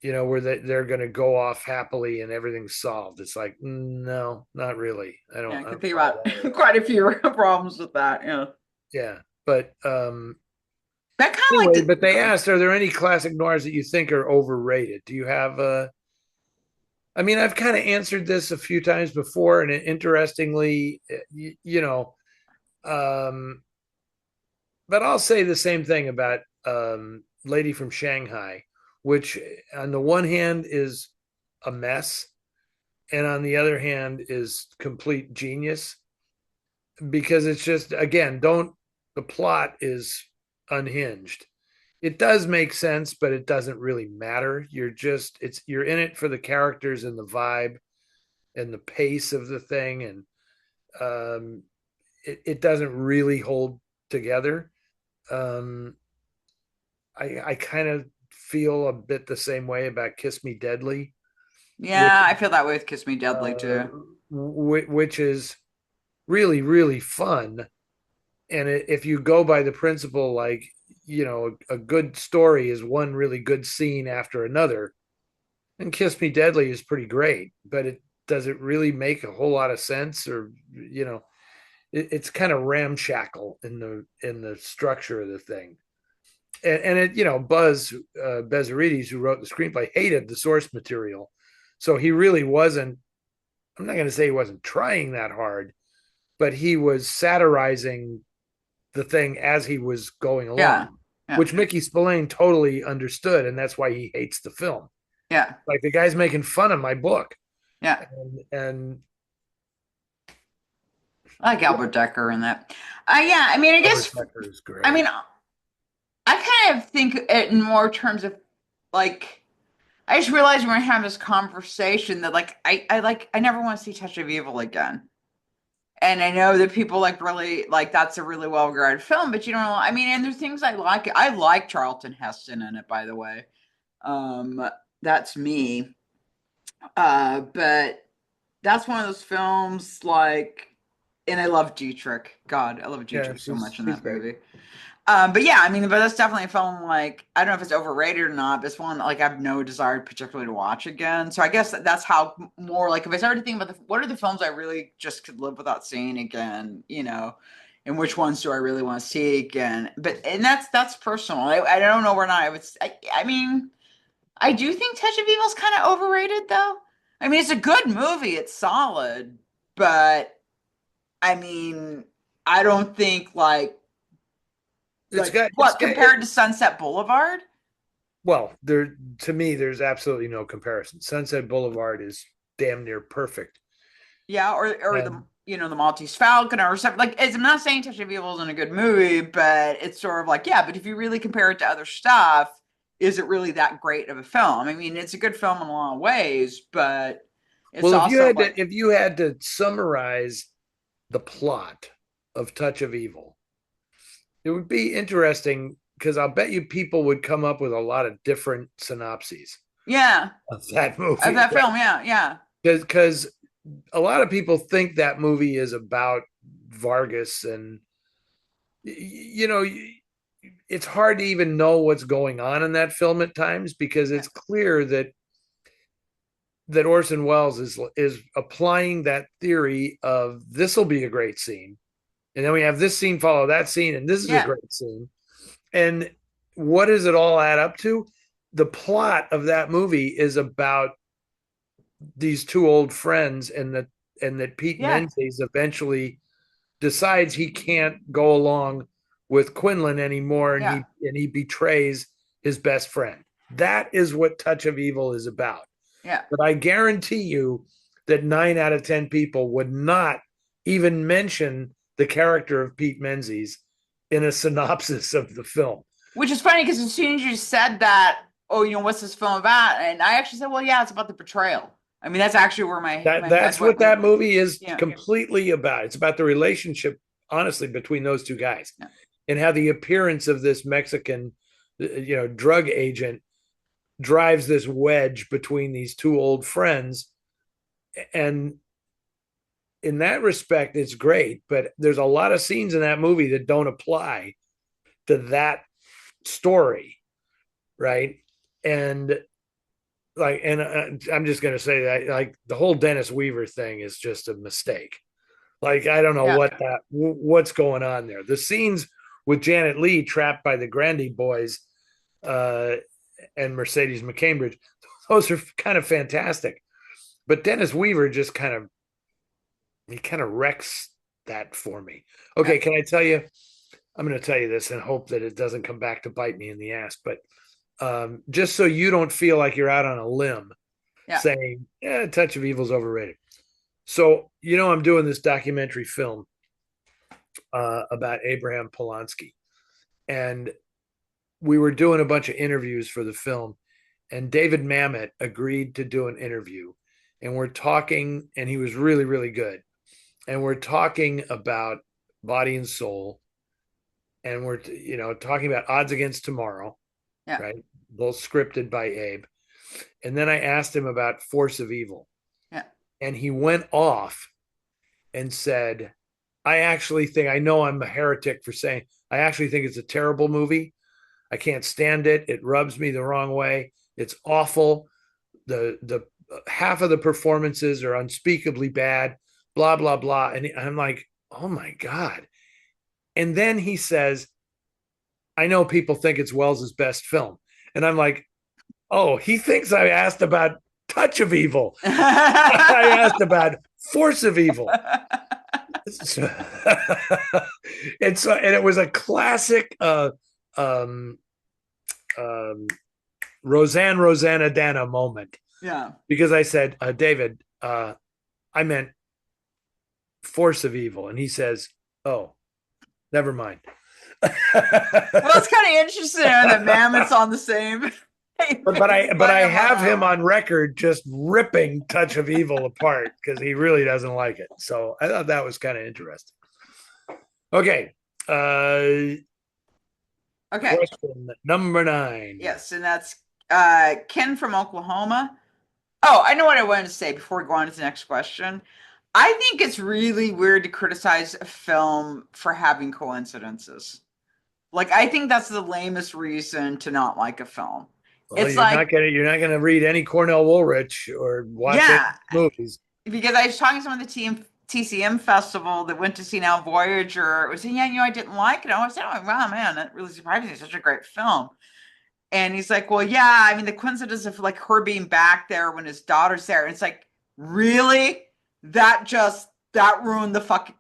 where they're going to go off happily and everything's solved. It's like, no, not really. Yeah. I can think about quite a few problems with that. Yeah. Yeah. But That kind of anyway, like but they asked, are there any classic noirs that you think are overrated? Do you have I mean, I've kind of answered this a few times before, and interestingly, um, but I'll say the same thing about Lady from Shanghai, which on the one hand is a mess, and on the other hand is complete genius, because it's just, again, don't the plot is unhinged. It does make sense, but it doesn't really matter. You're in it for the characters and the vibe and the pace of the thing, and it doesn't really hold together. um I kind of feel a bit the same way about Kiss Me Deadly, which yeah, I feel that way with Kiss Me Deadly uh, too. which is really, really fun. And if you go by the principle, like, a good story is one really good scene after another, and Kiss Me Deadly is pretty great, but it does it really make a whole lot of sense? Or, it's kind of ramshackle in the structure of the thing. And it, Buzz Bezarides, who wrote the screenplay, hated the source material, so he really wasn't. I'm not going to say he wasn't trying that hard, but he was satirizing the thing as he was going Yeah. along, Yeah. which Mickey Spillane totally understood, and that's why he hates the film. Yeah. Like, the guy's making fun of my book, Yeah. and I like Albert Decker in that. Yeah, I mean, I Albert guess, Decker is I great. mean, I kind of think it in more terms of like, I just realized when I have this conversation that like, I never want to see Touch of Evil again. And I know that people like really like that's a really well regarded film, but you don't know. I mean, and there's things I like. I like Charlton Heston in it, by the way. Um, that's me. But that's one of those films like, and I love Dietrich. God, I love Yeah, Dietrich so much in he's that great. movie. But yeah, I mean, but that's definitely a film like I don't know if it's overrated or not, but it's one that like I have no desire particularly to watch again. So I guess that's how more like if I started thinking about what are the films I really just could live without seeing again, and which ones do I really want to see again? But and that's personal. I don't know where not I would. I mean, I do think Touch of Evil is kind of overrated though. I mean, it's a good movie. It's solid, but I mean, I don't think It's like got it's what got compared to Sunset Boulevard? well, there to me, there's absolutely no comparison. Sunset Boulevard is damn near perfect, Yeah, or the and the Maltese Falcon or something. Like, I'm not saying Touch of Evil isn't a good movie, but it's sort of like yeah. But if you really compare it to other stuff, is it really that great of a film? I mean, it's a good film in a lot of ways, but it's well, also like if you had to summarize the plot of Touch of Evil, it would be interesting because I'll bet you people would come up with a lot of different synopses yeah of that of movie, that film. Yeah, yeah, because a lot of people think that movie is about Vargas, and you know it's hard to even know what's going on in that film at times, because yeah, it's clear that Orson Welles is applying that theory of this will be a great scene, and then we have this scene follow that scene, and this is a yeah, great scene. And what does it all add up to? The plot of that movie is about these two old friends, and that Pete yeah, Menzies eventually decides he can't go along with Quinlan anymore, and yeah, he betrays his best friend. That is what Touch of Evil is about. yeah. But I guarantee you that 9 out of 10 people would not even mention the character of Pete Menzies in a synopsis of the film. Which is funny because as soon as you said that, oh, what's this film about? And I actually said, well, yeah, it's about the betrayal. I mean, that's actually where my head That's went what with. that movie is Yeah, completely about. It's about the relationship, honestly, between those two guys, yeah, and how the appearance of this Mexican, drug agent drives this wedge between these two old friends. And in that respect, it's great. But there's a lot of scenes in that movie that don't apply to that story, right? And I'm just going to say that, like, the whole Dennis Weaver thing is just a mistake. Like, I don't know yeah, what's going on there. The scenes with Janet Leigh trapped by the Grandy boys, uh, and Mercedes McCambridge, those are kind of fantastic. But Dennis Weaver just kind of wrecks that for me. yeah, Okay, can I tell you? I'm going to tell you this and hope that it doesn't come back to bite me in the ass. But just so you don't feel like you're out on a limb yeah, saying, yeah, Touch of Evil's overrated. So, I'm doing this documentary film about Abraham Polanski. And we were doing a bunch of interviews for the film. And David Mamet agreed to do an interview. And we're talking, and he was really, really good. And we're talking about Body and Soul. And we're, talking about Odds Against Tomorrow, yeah, right? Both scripted by Abe. And then I asked him about Force of Evil. yeah, And he went off and said, I know I'm a heretic for saying, I actually think it's a terrible movie. I can't stand it. It rubs me the wrong way. It's awful. The half of the performances are unspeakably bad, blah, blah, blah. And I'm like, oh my God. And then he says, I know people think it's Wells's best film. And I'm like, oh, he thinks I asked about Touch of Evil. I asked about Force of Evil. So, and it was a classic um, um, Rosanna Dana moment. Yeah. Because I said, David, I meant Force of Evil. And he says, oh, never mind. Well, it's kind of interesting that Mammoth's on the same. But I have him on record just ripping Touch of Evil apart because he really doesn't like it. So I thought that was kind of interesting. Okay. Okay. Question number 9. Yes, and that's Ken from Oklahoma. Oh, I know what I wanted to say before we go on to the next question. I think it's really weird to criticize a film for having coincidences. Like, I think that's the lamest reason to not like a film. Well, It's like, you're not gonna read any Cornell Woolrich or watch any yeah, movies. because I was talking to some of the TCM Festival that went to see Now Voyager. It was saying, yeah, I didn't like it. I was saying, oh, wow, man, that really surprised me. It's such a great film. And he's like, well, yeah, I mean, the coincidence of like her being back there when his daughter's there. And it's like, really? That ruined the fucking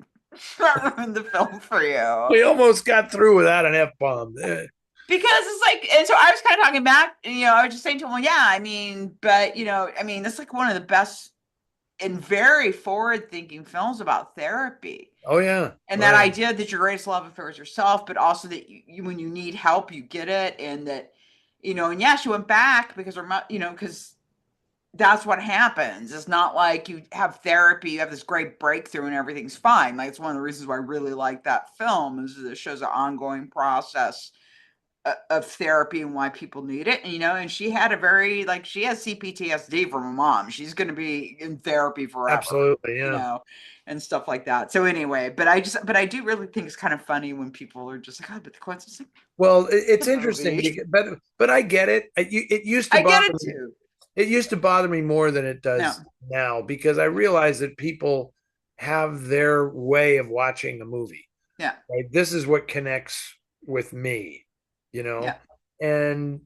that ruined the film for you. We almost got through without an F-bomb. Because it's like, and so I was kind of talking back, and I was just saying to him, well, yeah, I mean, but that's like one of the best and very forward-thinking films about therapy. Oh yeah. And that idea that your greatest love affair is yourself, but also that you when you need help, you get it, and that, and yeah, she went back because because that's what happens. It's not like you have therapy, you have this great breakthrough, and everything's fine. Like, it's one of the reasons why I really like that film is that it shows an ongoing process of therapy and why people need it. And she had she has CPTSD from a mom. She's going to be in therapy forever. Absolutely, yeah. And stuff like that. So anyway, but I do really think it's kind of funny when people are just like, oh, but the coincidence. Well, it's interesting, but I get it. It used to bother me. Too. It used to bother me more than it does now because I realize that people have their way of watching a movie. Yeah. Right? This is what connects with me, Yeah. And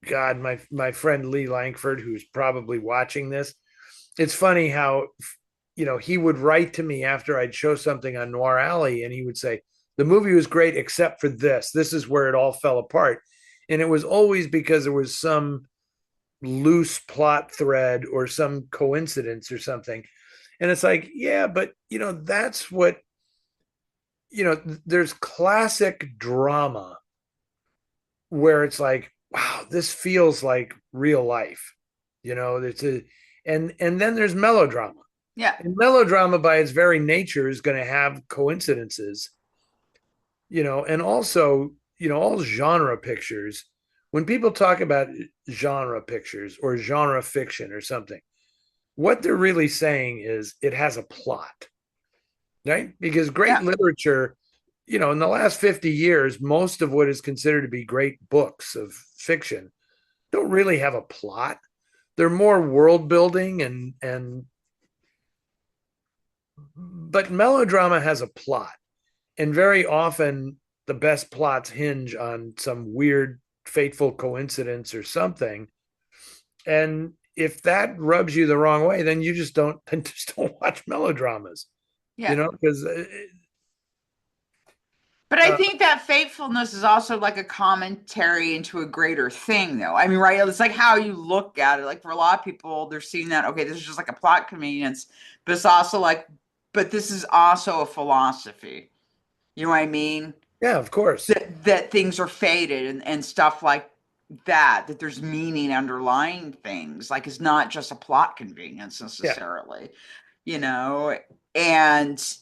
God, my friend Lee Langford, who's probably watching this, it's funny how, he would write to me after I'd show something on Noir Alley and he would say, the movie was great except for this. This is where it all fell apart. And it was always because there was some loose plot thread or some coincidence or something. And it's like, yeah, but that's what, there's classic drama where it's like, wow, this feels like real life. And then there's melodrama. Yeah. And melodrama by its very nature is going to have coincidences, and also, all genre pictures, when people talk about genre pictures or genre fiction or something, what they're really saying is it has a plot, right? Because great literature, in the last 50 years, most of what is considered to be great books of fiction don't really have a plot. They're more world building but melodrama has a plot. And very often the best plots hinge on some weird fateful coincidence or something. And if that rubs you the wrong way, then you just don't watch melodramas. Because but I think that faithfulness is also like a commentary into a greater thing, though. I mean, right? It's like how you look at it. Like, for a lot of people, they're seeing that, okay, this is just like a plot convenience, but it's also like, but this is also a philosophy. You know what I mean? Yeah, of course. That things are fated and stuff like that there's meaning underlying things. Like, it's not just a plot convenience necessarily, and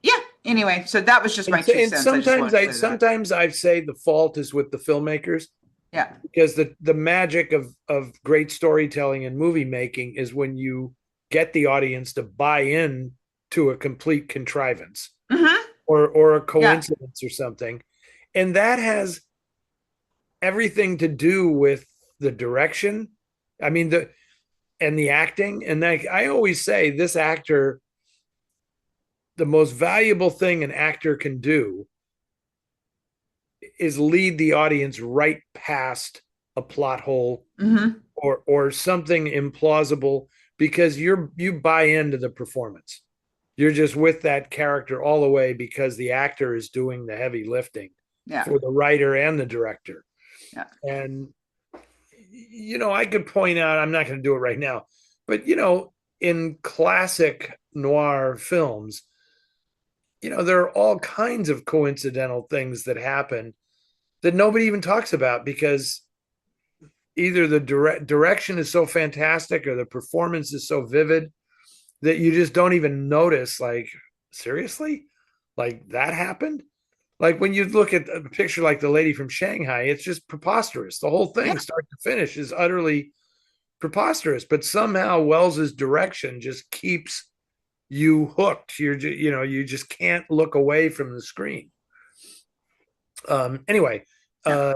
yeah. Anyway, so that was just my 2 cents. Sometimes I say the fault is with the filmmakers. Yeah. Because the magic of great storytelling and movie making is when you get the audience to buy in to a complete contrivance or a coincidence or something. And that has everything to do with the direction. I mean, and the acting. And like I always say, this actor, the most valuable thing an actor can do is lead the audience right past a plot hole Hmm. or something implausible, because you buy into the performance. You're just with that character all the way because the actor is doing the heavy lifting Yeah. for the writer and the director. Yeah. And I could point out, I'm not going to do it right now, but in classic noir films, there are all kinds of coincidental things that happen that nobody even talks about because either the direction is so fantastic or the performance is so vivid that you just don't even notice. Like, seriously, like that happened. Like when you look at a picture like the lady from Shanghai, it's just preposterous. The whole Yeah. thing, start to finish, is utterly preposterous. But somehow Wells's direction just keeps you hooked. You just can't look away from the screen. Anyway, Yeah. uh,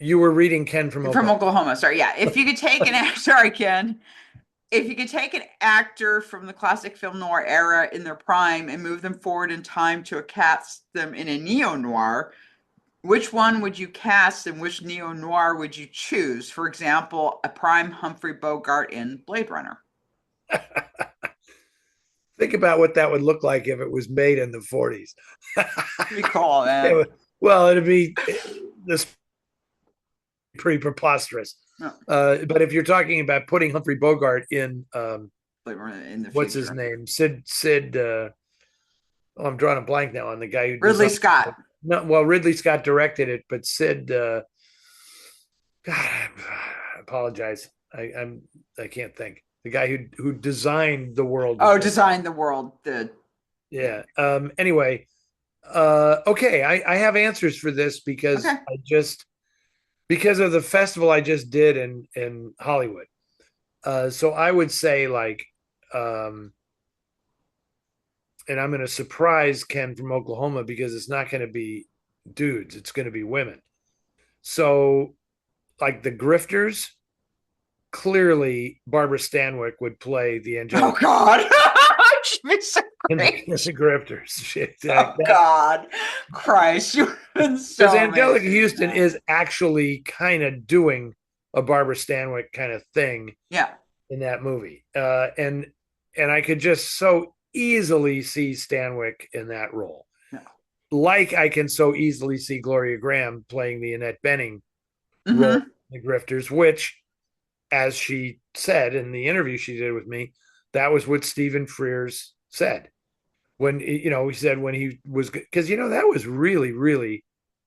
you were reading Ken from From Oklahoma. Oklahoma. Sorry. Yeah. If you could take sorry, Ken. If you could take an actor from the classic film noir era in their prime and move them forward in time to cast them in a neo-noir, which one would you cast and which neo-noir would you choose? For example, a prime Humphrey Bogart in Blade Runner. Think about what that would look like if it was made in the 40s. Pretty cool, man. Well, it'd be this pretty preposterous. No, But if you're talking about putting Humphrey Bogart in, Blade Runner in the what's his future. name? Sid. I'm drawing a blank now on the guy who Ridley designed Scott. it. No, well, Ridley Scott directed it, but Sid. God, I apologize. I can't think. The guy who designed the world. Oh, design the world. Yeah. Anyway, okay. I have answers for this because Okay. because of the festival I just did in Hollywood. So I would say like, um, and I'm going to surprise Ken from Oklahoma because it's not going to be dudes; it's going to be women. So like the Grifters, clearly Barbara Stanwyck would play the Oh angelic God. She'd be so in the great. Grifters. Shit, Oh that God. Christ, you've been because so Angelica amazing. Houston is actually kind of doing a Barbara Stanwyck kind of thing Yeah. in that movie, and I could just so easily see Stanwyck in that role, Yeah. like I can so easily see Gloria Graham playing the Annette Bening role Hmm. in the Grifters, which, as she said in the interview she did with me, that was what Stephen Frears said when he said when he was, because that was really really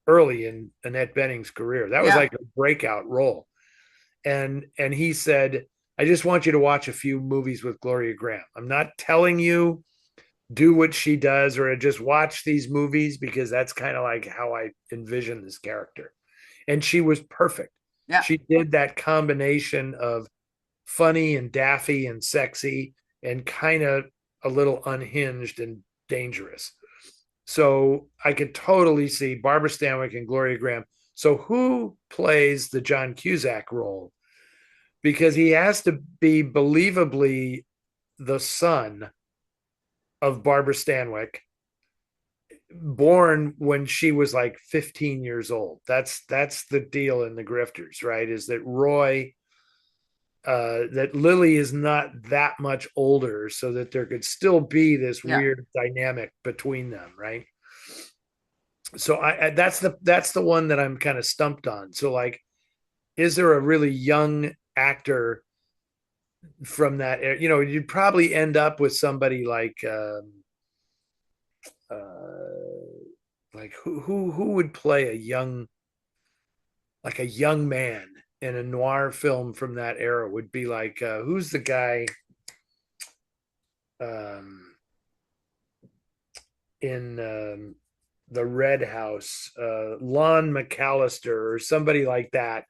early in Annette Bening's career. That was Yeah. like a breakout role, and he said, I just want you to watch a few movies with Gloria Graham. I'm not telling you do what she does or just watch these movies, because that's kind of like how I envision this character. And she was perfect. Yeah. She did that combination of funny and daffy and sexy and kind of a little unhinged and dangerous. So I could totally see Barbara Stanwyck and Gloria Graham. So who plays the John Cusack role? Because he has to be believably the son of Barbara Stanwyck, born when she was like 15 years old. That's the deal in the Grifters, right? Is that that Lily is not that much older, so that there could still be this Yeah. weird dynamic between them, right? So that's the one that I'm kind of stumped on. So like, is there a really young actor from that era? You'd probably end up with somebody like who would play a young man in a noir film from that era. Would be like, who's the guy um in the Red House, Lon McAllister or somebody like that,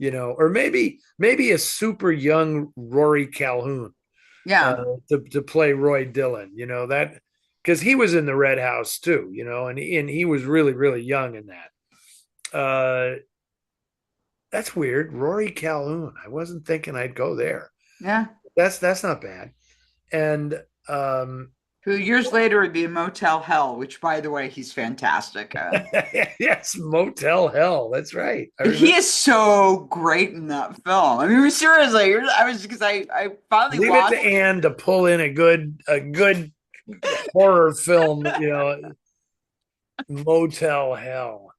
or maybe a super young Rory Calhoun, uh, Yeah. to play Roy Dillon, that, because he was in the Red House too, and he was really really young in that. That's weird, Rory Calhoun. I wasn't thinking I'd go there. Yeah. That's not bad. And Who years later would be in Motel Hell, which, by the way, he's fantastic in. yes, Motel Hell. That's right. I He remember. is so great in that film. I mean, seriously, I was because I finally Leave it to watched. Anne to pull in a good horror film, Motel Hell.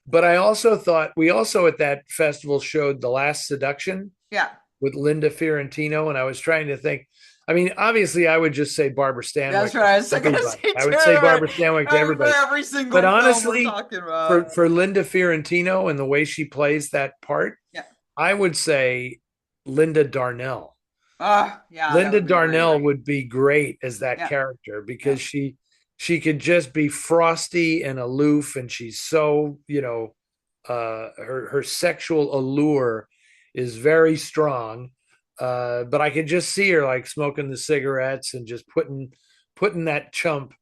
But I also thought we also at that festival showed The Last Seduction Yeah, with Linda Fiorentino, and I was trying to think. I mean, obviously, I would just say Barbara that's Stanwyck what to I was gonna everybody. say I too. would say Barbara Stanwyck to everybody. Every But single film we're honestly, talking about. for Linda Fiorentino and the way she plays that part, Yeah. I would say Linda Darnell. Oh, yeah, that Linda would be great. Darnell would be great as that Yeah, character yeah, because she could just be frosty and aloof, and she's so her sexual allure is very strong. But I could just see her like smoking the cigarettes and just putting that chump.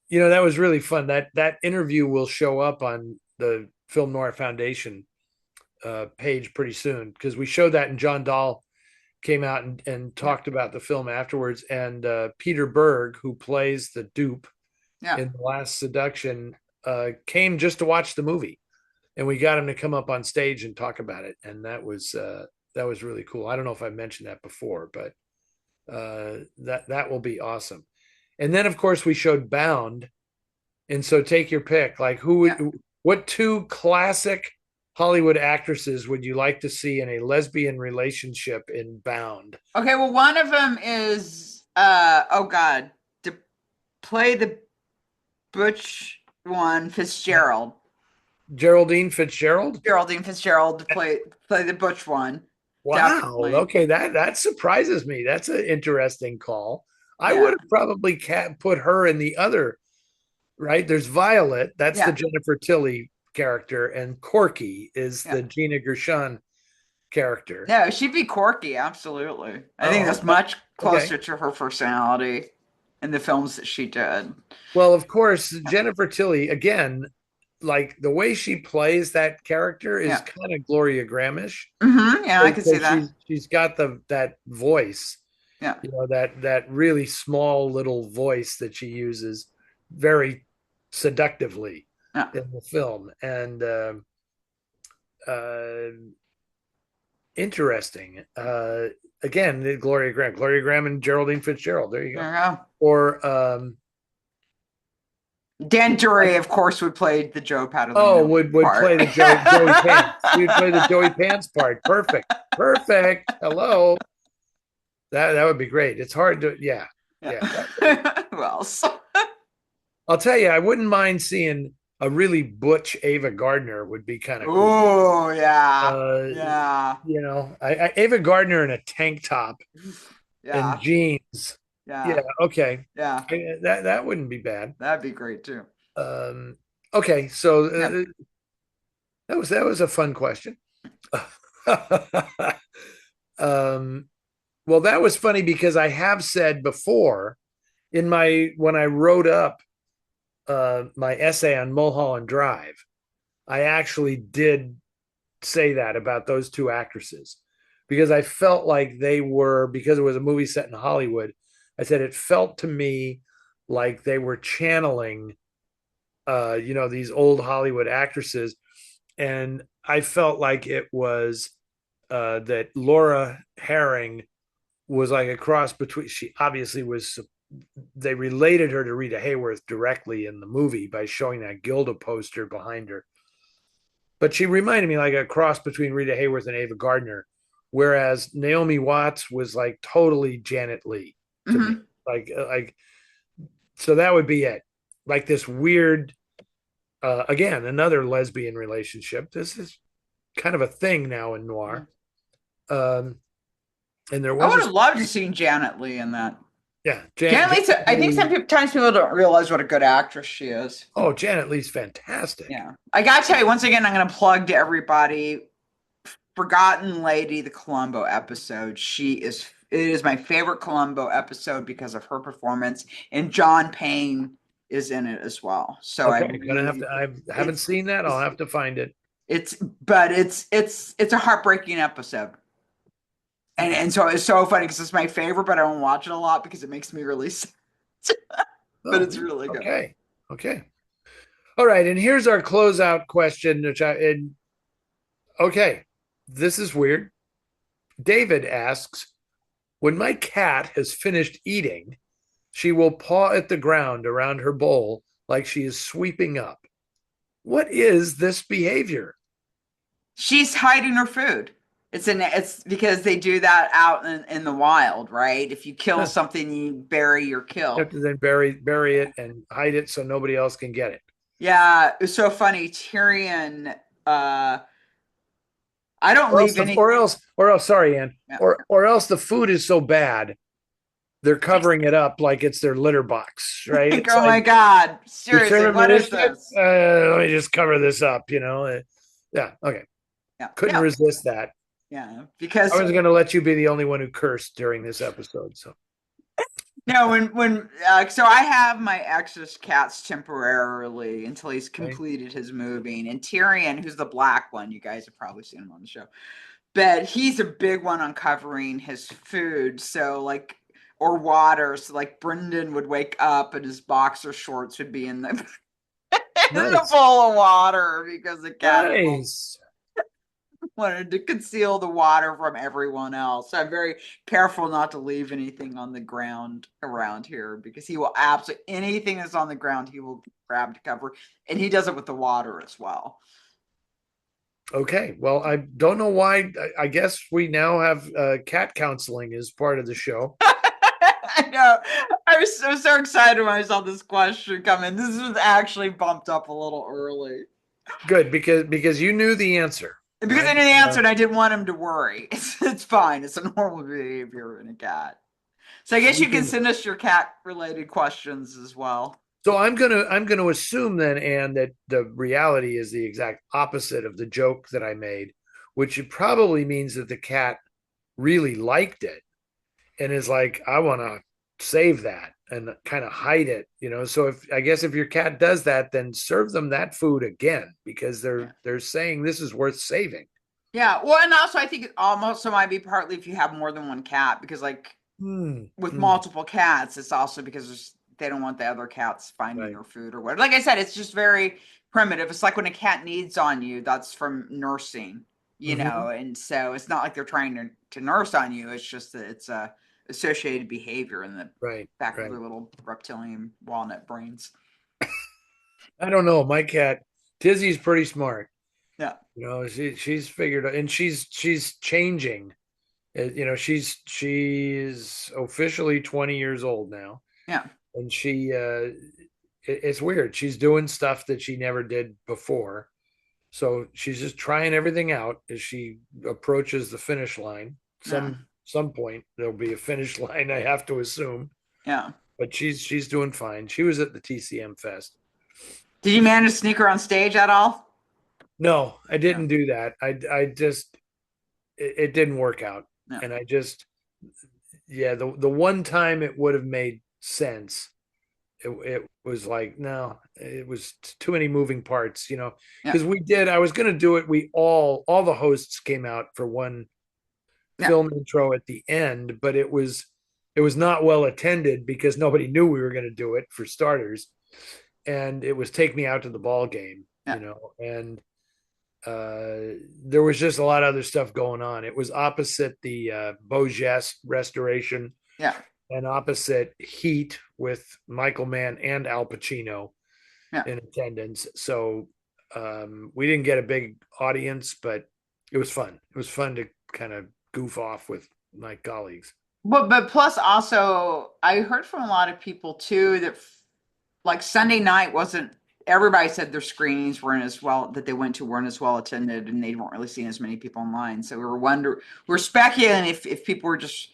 That was really fun. That interview will show up on the Film Noir Foundation page pretty soon because we showed that, and John Dahl came out and yeah, talked about the film afterwards. And Peter Berg, who plays the dupe yeah. in The Last Seduction, came just to watch the movie, and we got him to come up on stage and talk about it, and that was really cool. I don't know if I mentioned that before, but that will be awesome. And then, of course, we showed Bound, and so take your pick. Like, Yeah. what two classic Hollywood actresses would you like to see in a lesbian relationship in Bound? Okay, well, one of them is oh God, to play the Butch one, Fitzgerald. Geraldine Fitzgerald? Geraldine Fitzgerald to play the Butch one. Wow. Definitely. Okay, that surprises me. That's an interesting call. I would Yeah. have probably put her in the other, right? There's Violet, that's the Yeah. Jennifer Tilly character, and Corky is Yeah. the Gina Gershon character. Yeah, she'd be quirky, absolutely. I think Oh, that's much okay. closer to her personality in the films that she did. Well, of course, Jennifer Tilly, again, like the way she plays that character is Yeah. kind of Gloria Grahamish. Yeah, I can see So that. she's got that voice, Yeah. that really small little voice that she uses very seductively Yeah. in the film. And uh, interesting. Again, Gloria Graham and Geraldine Fitzgerald. There you go. There you go. Or Dan Dury, of course, would play the Joe oh, Padalino would play part. the Joey Pants. He would play the Joey Pants part. Perfect. Perfect. Hello. That would be great. It's hard to yeah. Yeah. Who else? I'll tell you, I wouldn't mind seeing a really butch Ava Gardner would be kind of cool. Oh, yeah. Uh, Yeah. Ava Gardner in a tank top and Yeah. jeans. Yeah, Yeah. okay. Yeah. That wouldn't be bad. That'd be great too. Um, okay, so Yeah. that was a fun question. um, well, that was funny because I have said before when I wrote up my essay on Mulholland Drive, I actually did say that about those two actresses because I felt like because it was a movie set in Hollywood. I said it felt to me like they were channeling, these old Hollywood actresses, and I felt like it was that Laura Herring was like a cross between. She obviously was. They related her to Rita Hayworth directly in the movie by showing that Gilda poster behind her, but she reminded me like a cross between Rita Hayworth and Ava Gardner, whereas Naomi Watts was like totally Janet Leigh to me. Hmm. Like so that would be it. Like this weird, again, another lesbian relationship. This is kind of a thing now in Yeah. noir. Um, and there I was would have loved to see Janet Leigh in that. yeah, Janet Leigh, I think sometimes people don't realize what a good actress she is. Oh, Janet Leigh's fantastic. Yeah. I gotta tell you, once again, I'm gonna plug to everybody Forgotten Lady, the Columbo episode. It is my favorite Columbo episode because of her performance, and John Payne is in it as well. So Okay, gonna have to. I haven't seen that. I'll have to find it. it's a heartbreaking episode. And so it's so funny because it's my favorite, but I don't watch it a lot because it makes me really sad. But Oh, it's really good. okay. Okay. All right. And here's our closeout question, okay, this is weird. David asks, when my cat has finished eating, she will paw at the ground around her bowl like she is sweeping up. What is this behavior? She's hiding her food. It's because they do that out in the wild, right? If you kill Huh. something, you bury your You kill. have to then bury it and hide it so nobody else can get it. Yeah, it's so funny. Tyrion, uh, I don't Or else, leave the, any. or else, sorry, Ann, Yeah. or else the food is so bad they're covering it up like it's their litter box, right? Like, It's oh like my God, you're seriously, serving me what this is shit. this? Let me just cover this up, you know. Yeah, okay. Yeah, Couldn't yeah, resist that. yeah. I Because was going to let you be the only one who cursed during this episode. So, no, when so I have my ex's cats temporarily until he's okay. completed his moving, and Tyrion, who's the black one, you guys have probably seen him on the show, but he's a big one on covering his food. So like or water. So like Brendan would wake up and his boxer shorts would be in the in the Nice. bowl of water because the cat Nice. wanted to conceal the water from everyone else. So I'm very careful not to leave anything on the ground around here because he will absolutely anything that's on the ground he will grab to cover, and he does it with the water as well. Okay. Well, I don't know why. I guess we now have cat counseling as part of the show. I know. I was so excited when I saw this question come in. This was actually bumped up a little early. Good because you knew the answer, And because I right? knew the answer and I didn't want him to worry. It's fine. It's a normal behavior in a cat. So I guess We you can can. send us your cat related questions as well. So I'm gonna assume then, Anne, that the reality is the exact opposite of the joke that I made, which it probably means that the cat really liked it and is like, I want to save that and kind of hide it, you know. So if I guess if your cat does that, then serve them that food again because Yeah. they're saying this is worth saving. Yeah. Well, and also I think it almost might be partly if you have more than one cat, because like Hmm. with Hmm. multiple cats, it's also because they don't want the other cats finding Right. their food or whatever. Like I said, it's just very primitive. It's like when a cat needs on you, that's from nursing, Hmm. and so it's not like they're trying to nurse on you. It's just that it's a associated behavior in the Right. back of Right. their little reptilian walnut brains. I don't know. My cat Tizzy's pretty smart. Yeah. You know, she's figured out, and she's changing. You know, she's officially 20 years old now, Yeah. and it's weird. She's doing stuff that she never did before. So she's just trying everything out as she approaches the finish line. Yeah. Some point there'll be a finish line, I have to assume. Yeah. But she's doing fine. She was at the TCM Fest. Did you manage to sneak her on stage at all? No, I No. didn't do that. I just it didn't work out. No. And I just yeah, the one time it would have made sense, it was like no, it was too many moving parts, you know, Yeah. because I was going to do it. We all the hosts came out for one Yeah. film intro at the end, but it was not well attended because nobody knew we were going to do it for starters, and it was take me out to the ball game, Yeah. and there was just a lot of other stuff going on. It was opposite the Boges restoration Yeah. and opposite Heat with Michael Mann and Al Pacino Yeah. in attendance. So we didn't get a big audience, but it was fun. It was fun to kind of goof off with my colleagues. But plus also I heard from a lot of people too that like Sunday night wasn't everybody said their screenings weren't as well that they went to weren't as well attended and they weren't really seeing as many people online. So we are speculating if people were just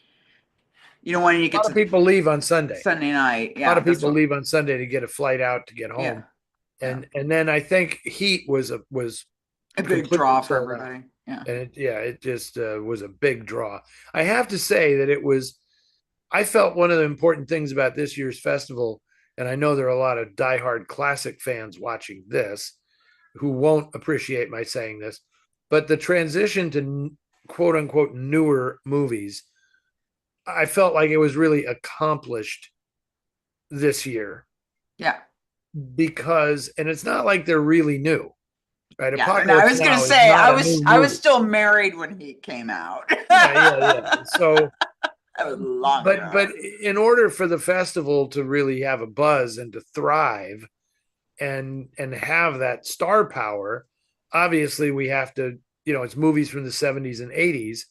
wanting to A get lot of to people leave on Sunday. Sunday night. A lot Yeah, of that's people what leave on Sunday to get a flight out to get yeah. home. Yeah. And then I think Heat was A big completely draw for sold out. everybody. Yeah. And it just was a big draw. I have to say that I felt one of the important things about this year's festival, and I know there are a lot of diehard classic fans watching this who won't appreciate my saying this, but the transition to quote unquote newer movies, I felt like it was really accomplished this year Yeah. because, and it's not like they're really new, right? Yeah. And I Apocalypse was gonna Now is say not a new I was movie. still married when he came out. Yeah, yeah, yeah. So, That was long but ago. in order for the festival to really have a buzz and to thrive and have that star power, obviously we have to, it's movies from the 70s and 80s.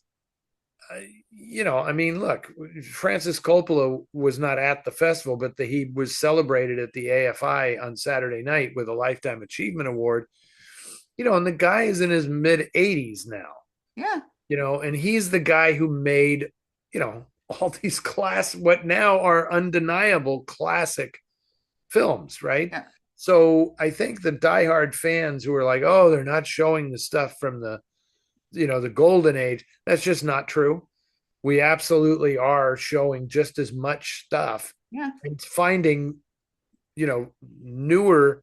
I mean, look, Francis Coppola was not at the festival, but he was celebrated at the AFI on Saturday night with a Lifetime Achievement Award. And the guy is in his mid 80s now. Yeah. And he's the guy who made, all these what now are undeniable classic films, right? Yeah. So I think the diehard fans who are like, oh, they're not showing the stuff from the golden age, that's just not true. We absolutely are showing just as much stuff Yeah. and finding, newer,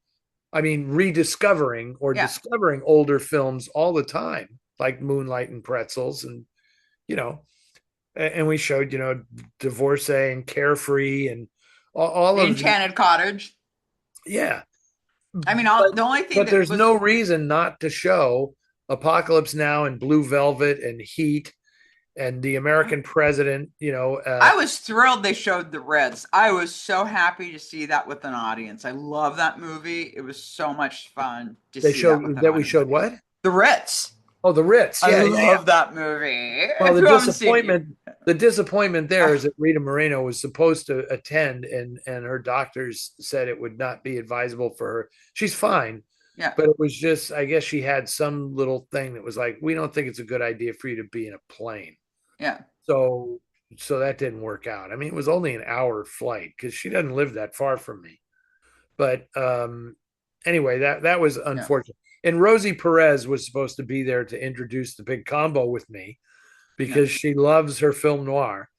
I mean, rediscovering or Yeah. discovering older films all the time, like Moonlight and Pretzels, you know, and we showed, Divorcee and Carefree and all The of the, Enchanted Cottage. yeah. I mean, But, the only thing but that there's was no reason not to show Apocalypse Now and Blue Velvet and Heat and The American President, I was thrilled they showed the Reds. I was so happy to see that with an audience. I love that movie. It was so much fun to they see that with showed an that we audience. showed what? The Ritz. Oh, the Ritz. I Yeah, yeah, yeah. love that movie. Well, If you haven't seen it, the disappointment there oh, is that Rita Moreno was supposed to attend, and her doctors said it would not be advisable for her. She's fine, yeah, but it was just, I guess she had some little thing that was like, we don't think it's a good idea for you to be in a plane. yeah, So, so that didn't work out. I mean, it was only an hour flight because she doesn't live that far from me. But anyway, that was yeah. unfortunate. And Rosie Perez was supposed to be there to introduce the big combo with me Yeah. because she loves her film noir.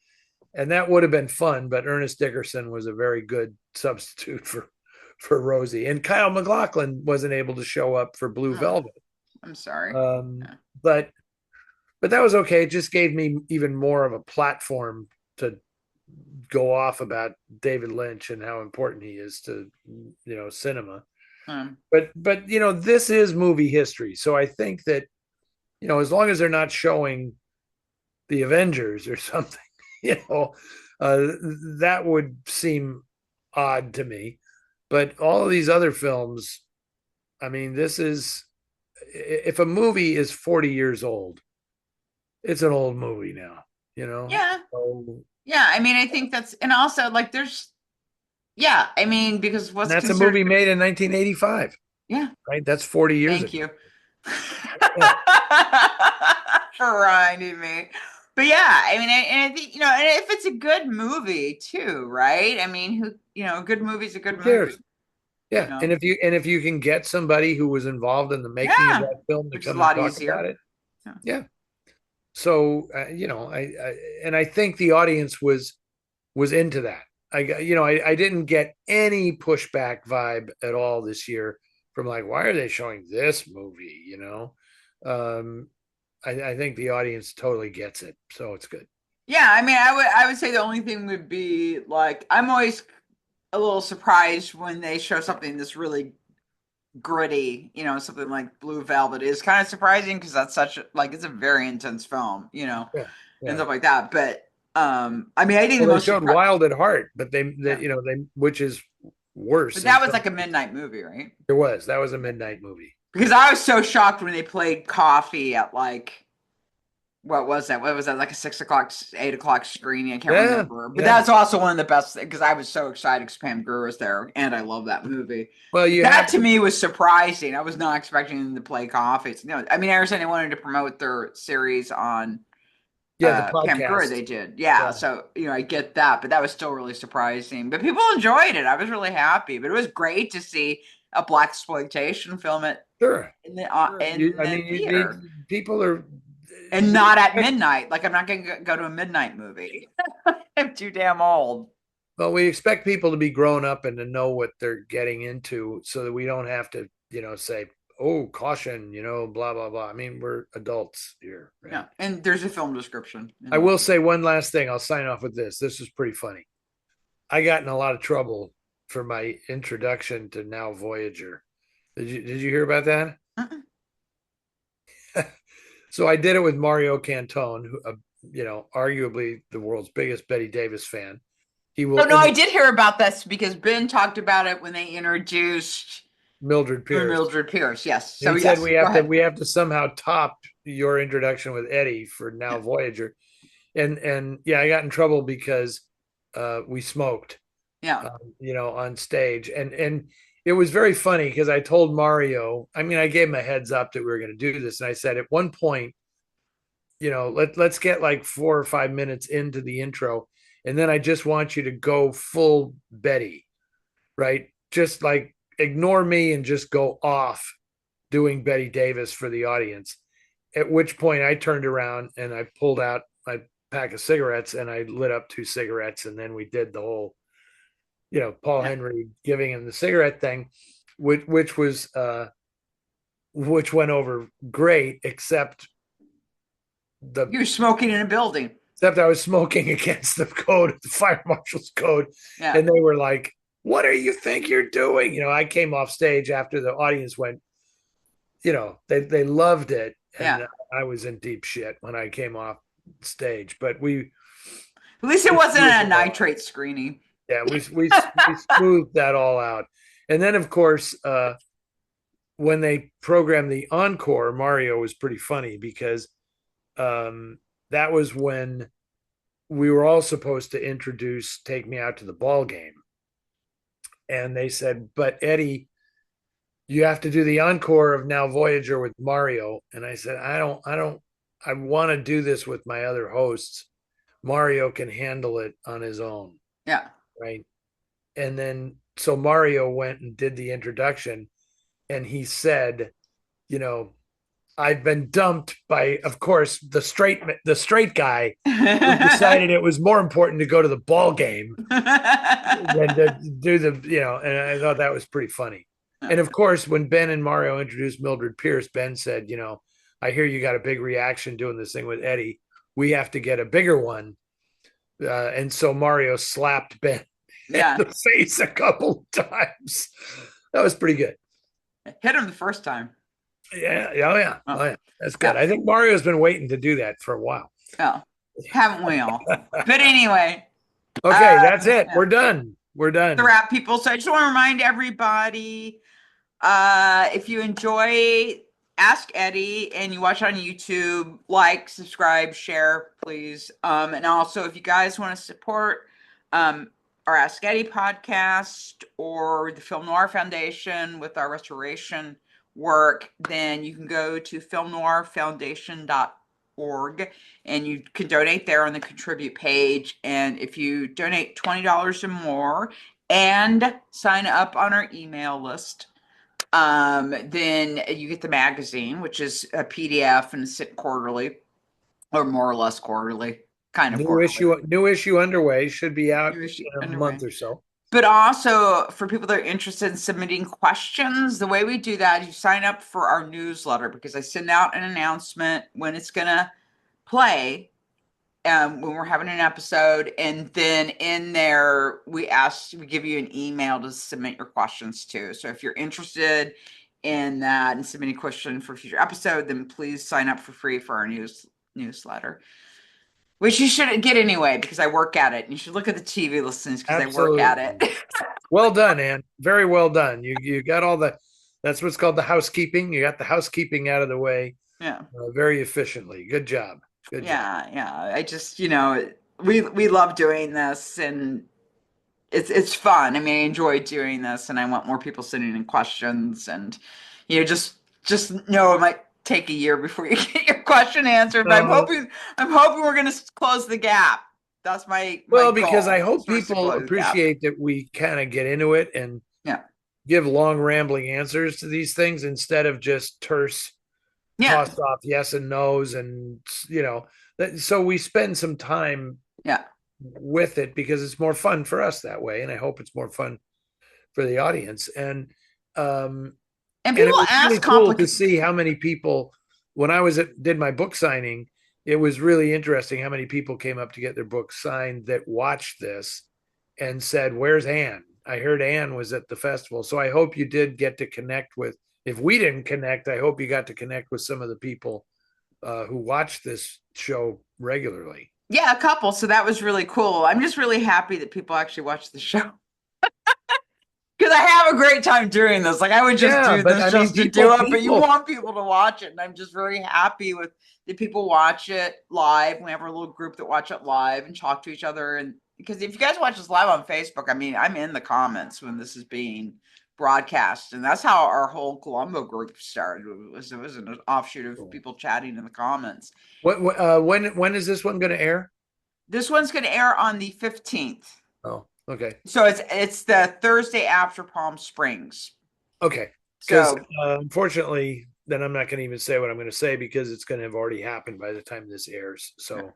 And that would have been fun, but Ernest Dickerson was a very good substitute for Rosie. And Kyle MacLachlan wasn't able to show up for Blue Oh, Velvet. I'm sorry. Um, Yeah. but that was okay. It just gave me even more of a platform to go off about David Lynch and how important he is to cinema. Um, But this is movie history, so I think that as long as they're not showing the Avengers or something, you know, uh, that would seem odd to me. But all of these other films, I mean, this is if a movie is 40 years old, it's an old movie now, you know. yeah, So, yeah. I mean, I think that's, and also like there's, yeah. I mean, because and what's that's a considered, movie made in 1985, yeah. right? That's 40 years Thank ago. you Yeah, for reminding me. But yeah, I mean, and I think, and if it's a good movie too, right? I mean, a good movie's a who good movie, cares? Yeah, and if you can get somebody who was involved in the making of Yeah, that film to which is a come and lot talk about easier. it, Yeah. yeah. So I think the audience was into that. I didn't get any pushback vibe at all this year from like, why are they showing this movie? Um, I think the audience totally gets it, so it's good. Yeah, I mean, I would say the only thing would be like I'm always a little surprised when they show something that's really gritty, something like Blue Velvet is kind of surprising because that's such like it's a very intense film, Yeah, and yeah. stuff like that. But I mean, I think the Well, they most showed surprising, Wild at Heart, but yeah, which is worse but in that was some. like a midnight movie, right? That was a midnight movie. Because I was so shocked when they played Coffee at like what was that? What was that? Like a 6 o'clock, 8 o'clock screening? I can't Yeah, remember. But yeah. that's also one of the best because I was so excited because Pam Grier was there, and I love that movie. Well, you That have to to. me was surprising. I was not expecting them to play Coffee. I mean, I understand they wanted to promote their series on Yeah, the Pam Grier. podcast. They did, yeah. Yeah, So I get that, but that was still really surprising. But people enjoyed it. I was really happy. But it was great to see a black exploitation film sure, sure. in I the mean, you theater. need people are. And not at midnight. Like I'm not going to go to a midnight movie. I'm too damn old. Well, we expect people to be grown up and to know what they're getting into, so that we don't have to, say. oh, caution, blah, blah, blah. I mean, we're adults here, right? Yeah, and there's a film description. I will say one last thing. I'll sign off with this. This was pretty funny. I got in a lot of trouble for my introduction to Now Voyager. Did you hear about that? Uh-uh. So I did it with Mario Cantone, who, arguably the world's biggest Betty Davis fan. He Oh will no, I did hear about this because Ben talked about it when they introduced Mildred Pierce. Mildred Pierce. Yes. And So he said yes, go ahead. we have to somehow top your introduction with Eddy for Now Voyager. And yeah, I got in trouble because we smoked, Yeah. on stage, and it was very funny because I told Mario, I mean, I gave him a heads up that we were going to do this, and I said at one point, let's get like 4 or 5 minutes into the intro, and then I just want you to go full Betty, right? Just like ignore me and just go off doing Betty Davis for the audience. At which point I turned around and I pulled out my pack of cigarettes and I lit up 2 cigarettes, and then we did the whole, Paul Yeah. Henry giving him the cigarette thing, which was which went over great, You were smoking in a building. except I was smoking against the code, the fire marshal's code, Yeah. and they were like, "What do you think you're doing?" I came off stage after the audience went, they loved it, and Yeah. I was in deep shit when I came off stage. But At least it wasn't a nitrate screening. yeah, we smoothed that all out, and then of course, when they programmed the encore, Mario was pretty funny because that was when we were all supposed to introduce "Take Me Out to the Ball Game," and they said, "But Eddy, you have to do the encore of Now Voyager with Mario." And I said, I want to do this with my other hosts. Mario can handle it on his own. Yeah. Right. And then, so Mario went and did the introduction, and he said, you know, I've been dumped by, of course, the straight guy who decided it was more important to go to the ball game than to do and I thought that was pretty funny. And of course, when Ben and Mario introduced Mildred Pierce, Ben said, I hear you got a big reaction doing this thing with Eddy. We have to get a bigger one. And so Mario slapped Ben in the face a couple times. That was pretty good. Hit him the first time. Yeah. Oh, yeah. Oh, yeah. That's good. I think Mario's been waiting to do that for a while. Oh, haven't we all? But anyway. Okay, that's it. We're done. We're done. The wrap, people. So I just want to remind everybody, if you enjoy Ask Eddy and you watch on YouTube, like, subscribe, share, please. And also, if you guys want to support our Ask Eddy podcast or the Film Noir Foundation with our restoration work, then you can go to filmnoirfoundation.org and you can donate there on the contribute page. And if you donate $20 or more and sign up on our email list, then you get the magazine, which is a PDF and it's quarterly, or more or less quarterly, kind of new issue underway, should be out in a month or so. But also for people that are interested in submitting questions, the way we do that is you sign up for our newsletter, because I send out an announcement when it's going to play, when we're having an episode. And then in there, we give you an email to submit your questions to. So if you're interested in that and submitting a question for a future episode, then please sign up for free for our newsletter. Which you should get anyway, because I work at it. And you should look at the TV listings because I work at it. Well done, Ann. Very well done. You got all that's what's called the housekeeping. You got the housekeeping out of the way. Yeah. Very efficiently. Good job. Good job. Yeah. I just, we love doing this, and it's fun. I mean, I enjoy doing this, and I want more people sending in questions, and just know it might take a year before you get your question answered, but I'm hoping we're going to close the gap. That's my because goal. I hope people appreciate that we kind of get into it and give long rambling answers to these things instead of just terse toss off yes and no's, and so we spend some time with it because it's more fun for us that way, and I hope it's more fun for the audience. And And And it people was ask really cool to complicated. see how many people, when I did my book signing, it was really interesting how many people came up to get their books signed that watched this and said, "Where's Anne? I heard Anne was at the festival." So I hope you did get to connect with. If we didn't connect, I hope you got to connect with some of the people who watch this show regularly. Yeah, a couple. So that was really cool. I'm just really happy that people actually watch the show. Because I have a great time doing this. Like I would just Yeah, do but this I mean, just to do it, but you people, want people to watch it. And I'm just very happy with the people watch it live. We have our little group that watch it live and talk to each other. And because if you guys watch this live on Facebook, I mean, I'm in the comments when this is being broadcast. And that's how our whole Colombo group started. It was an offshoot of people chatting in the comments. when is this one going to air? This one's going to air on the 15th. Oh, okay. So it's the Thursday after Palm Springs. Okay. Because So unfortunately, then I'm not going to even say what I'm going to say because it's going to have already happened by the time this airs. So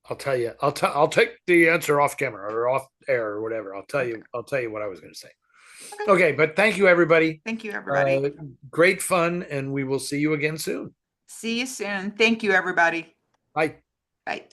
I'll tell you, I'll take the answer off camera or off air or whatever. I'll tell you what I was going to say. Okay, but thank you, everybody. thank you, everybody. Great fun, and we will see you again soon. See you soon. Thank you, everybody. Bye. Bye.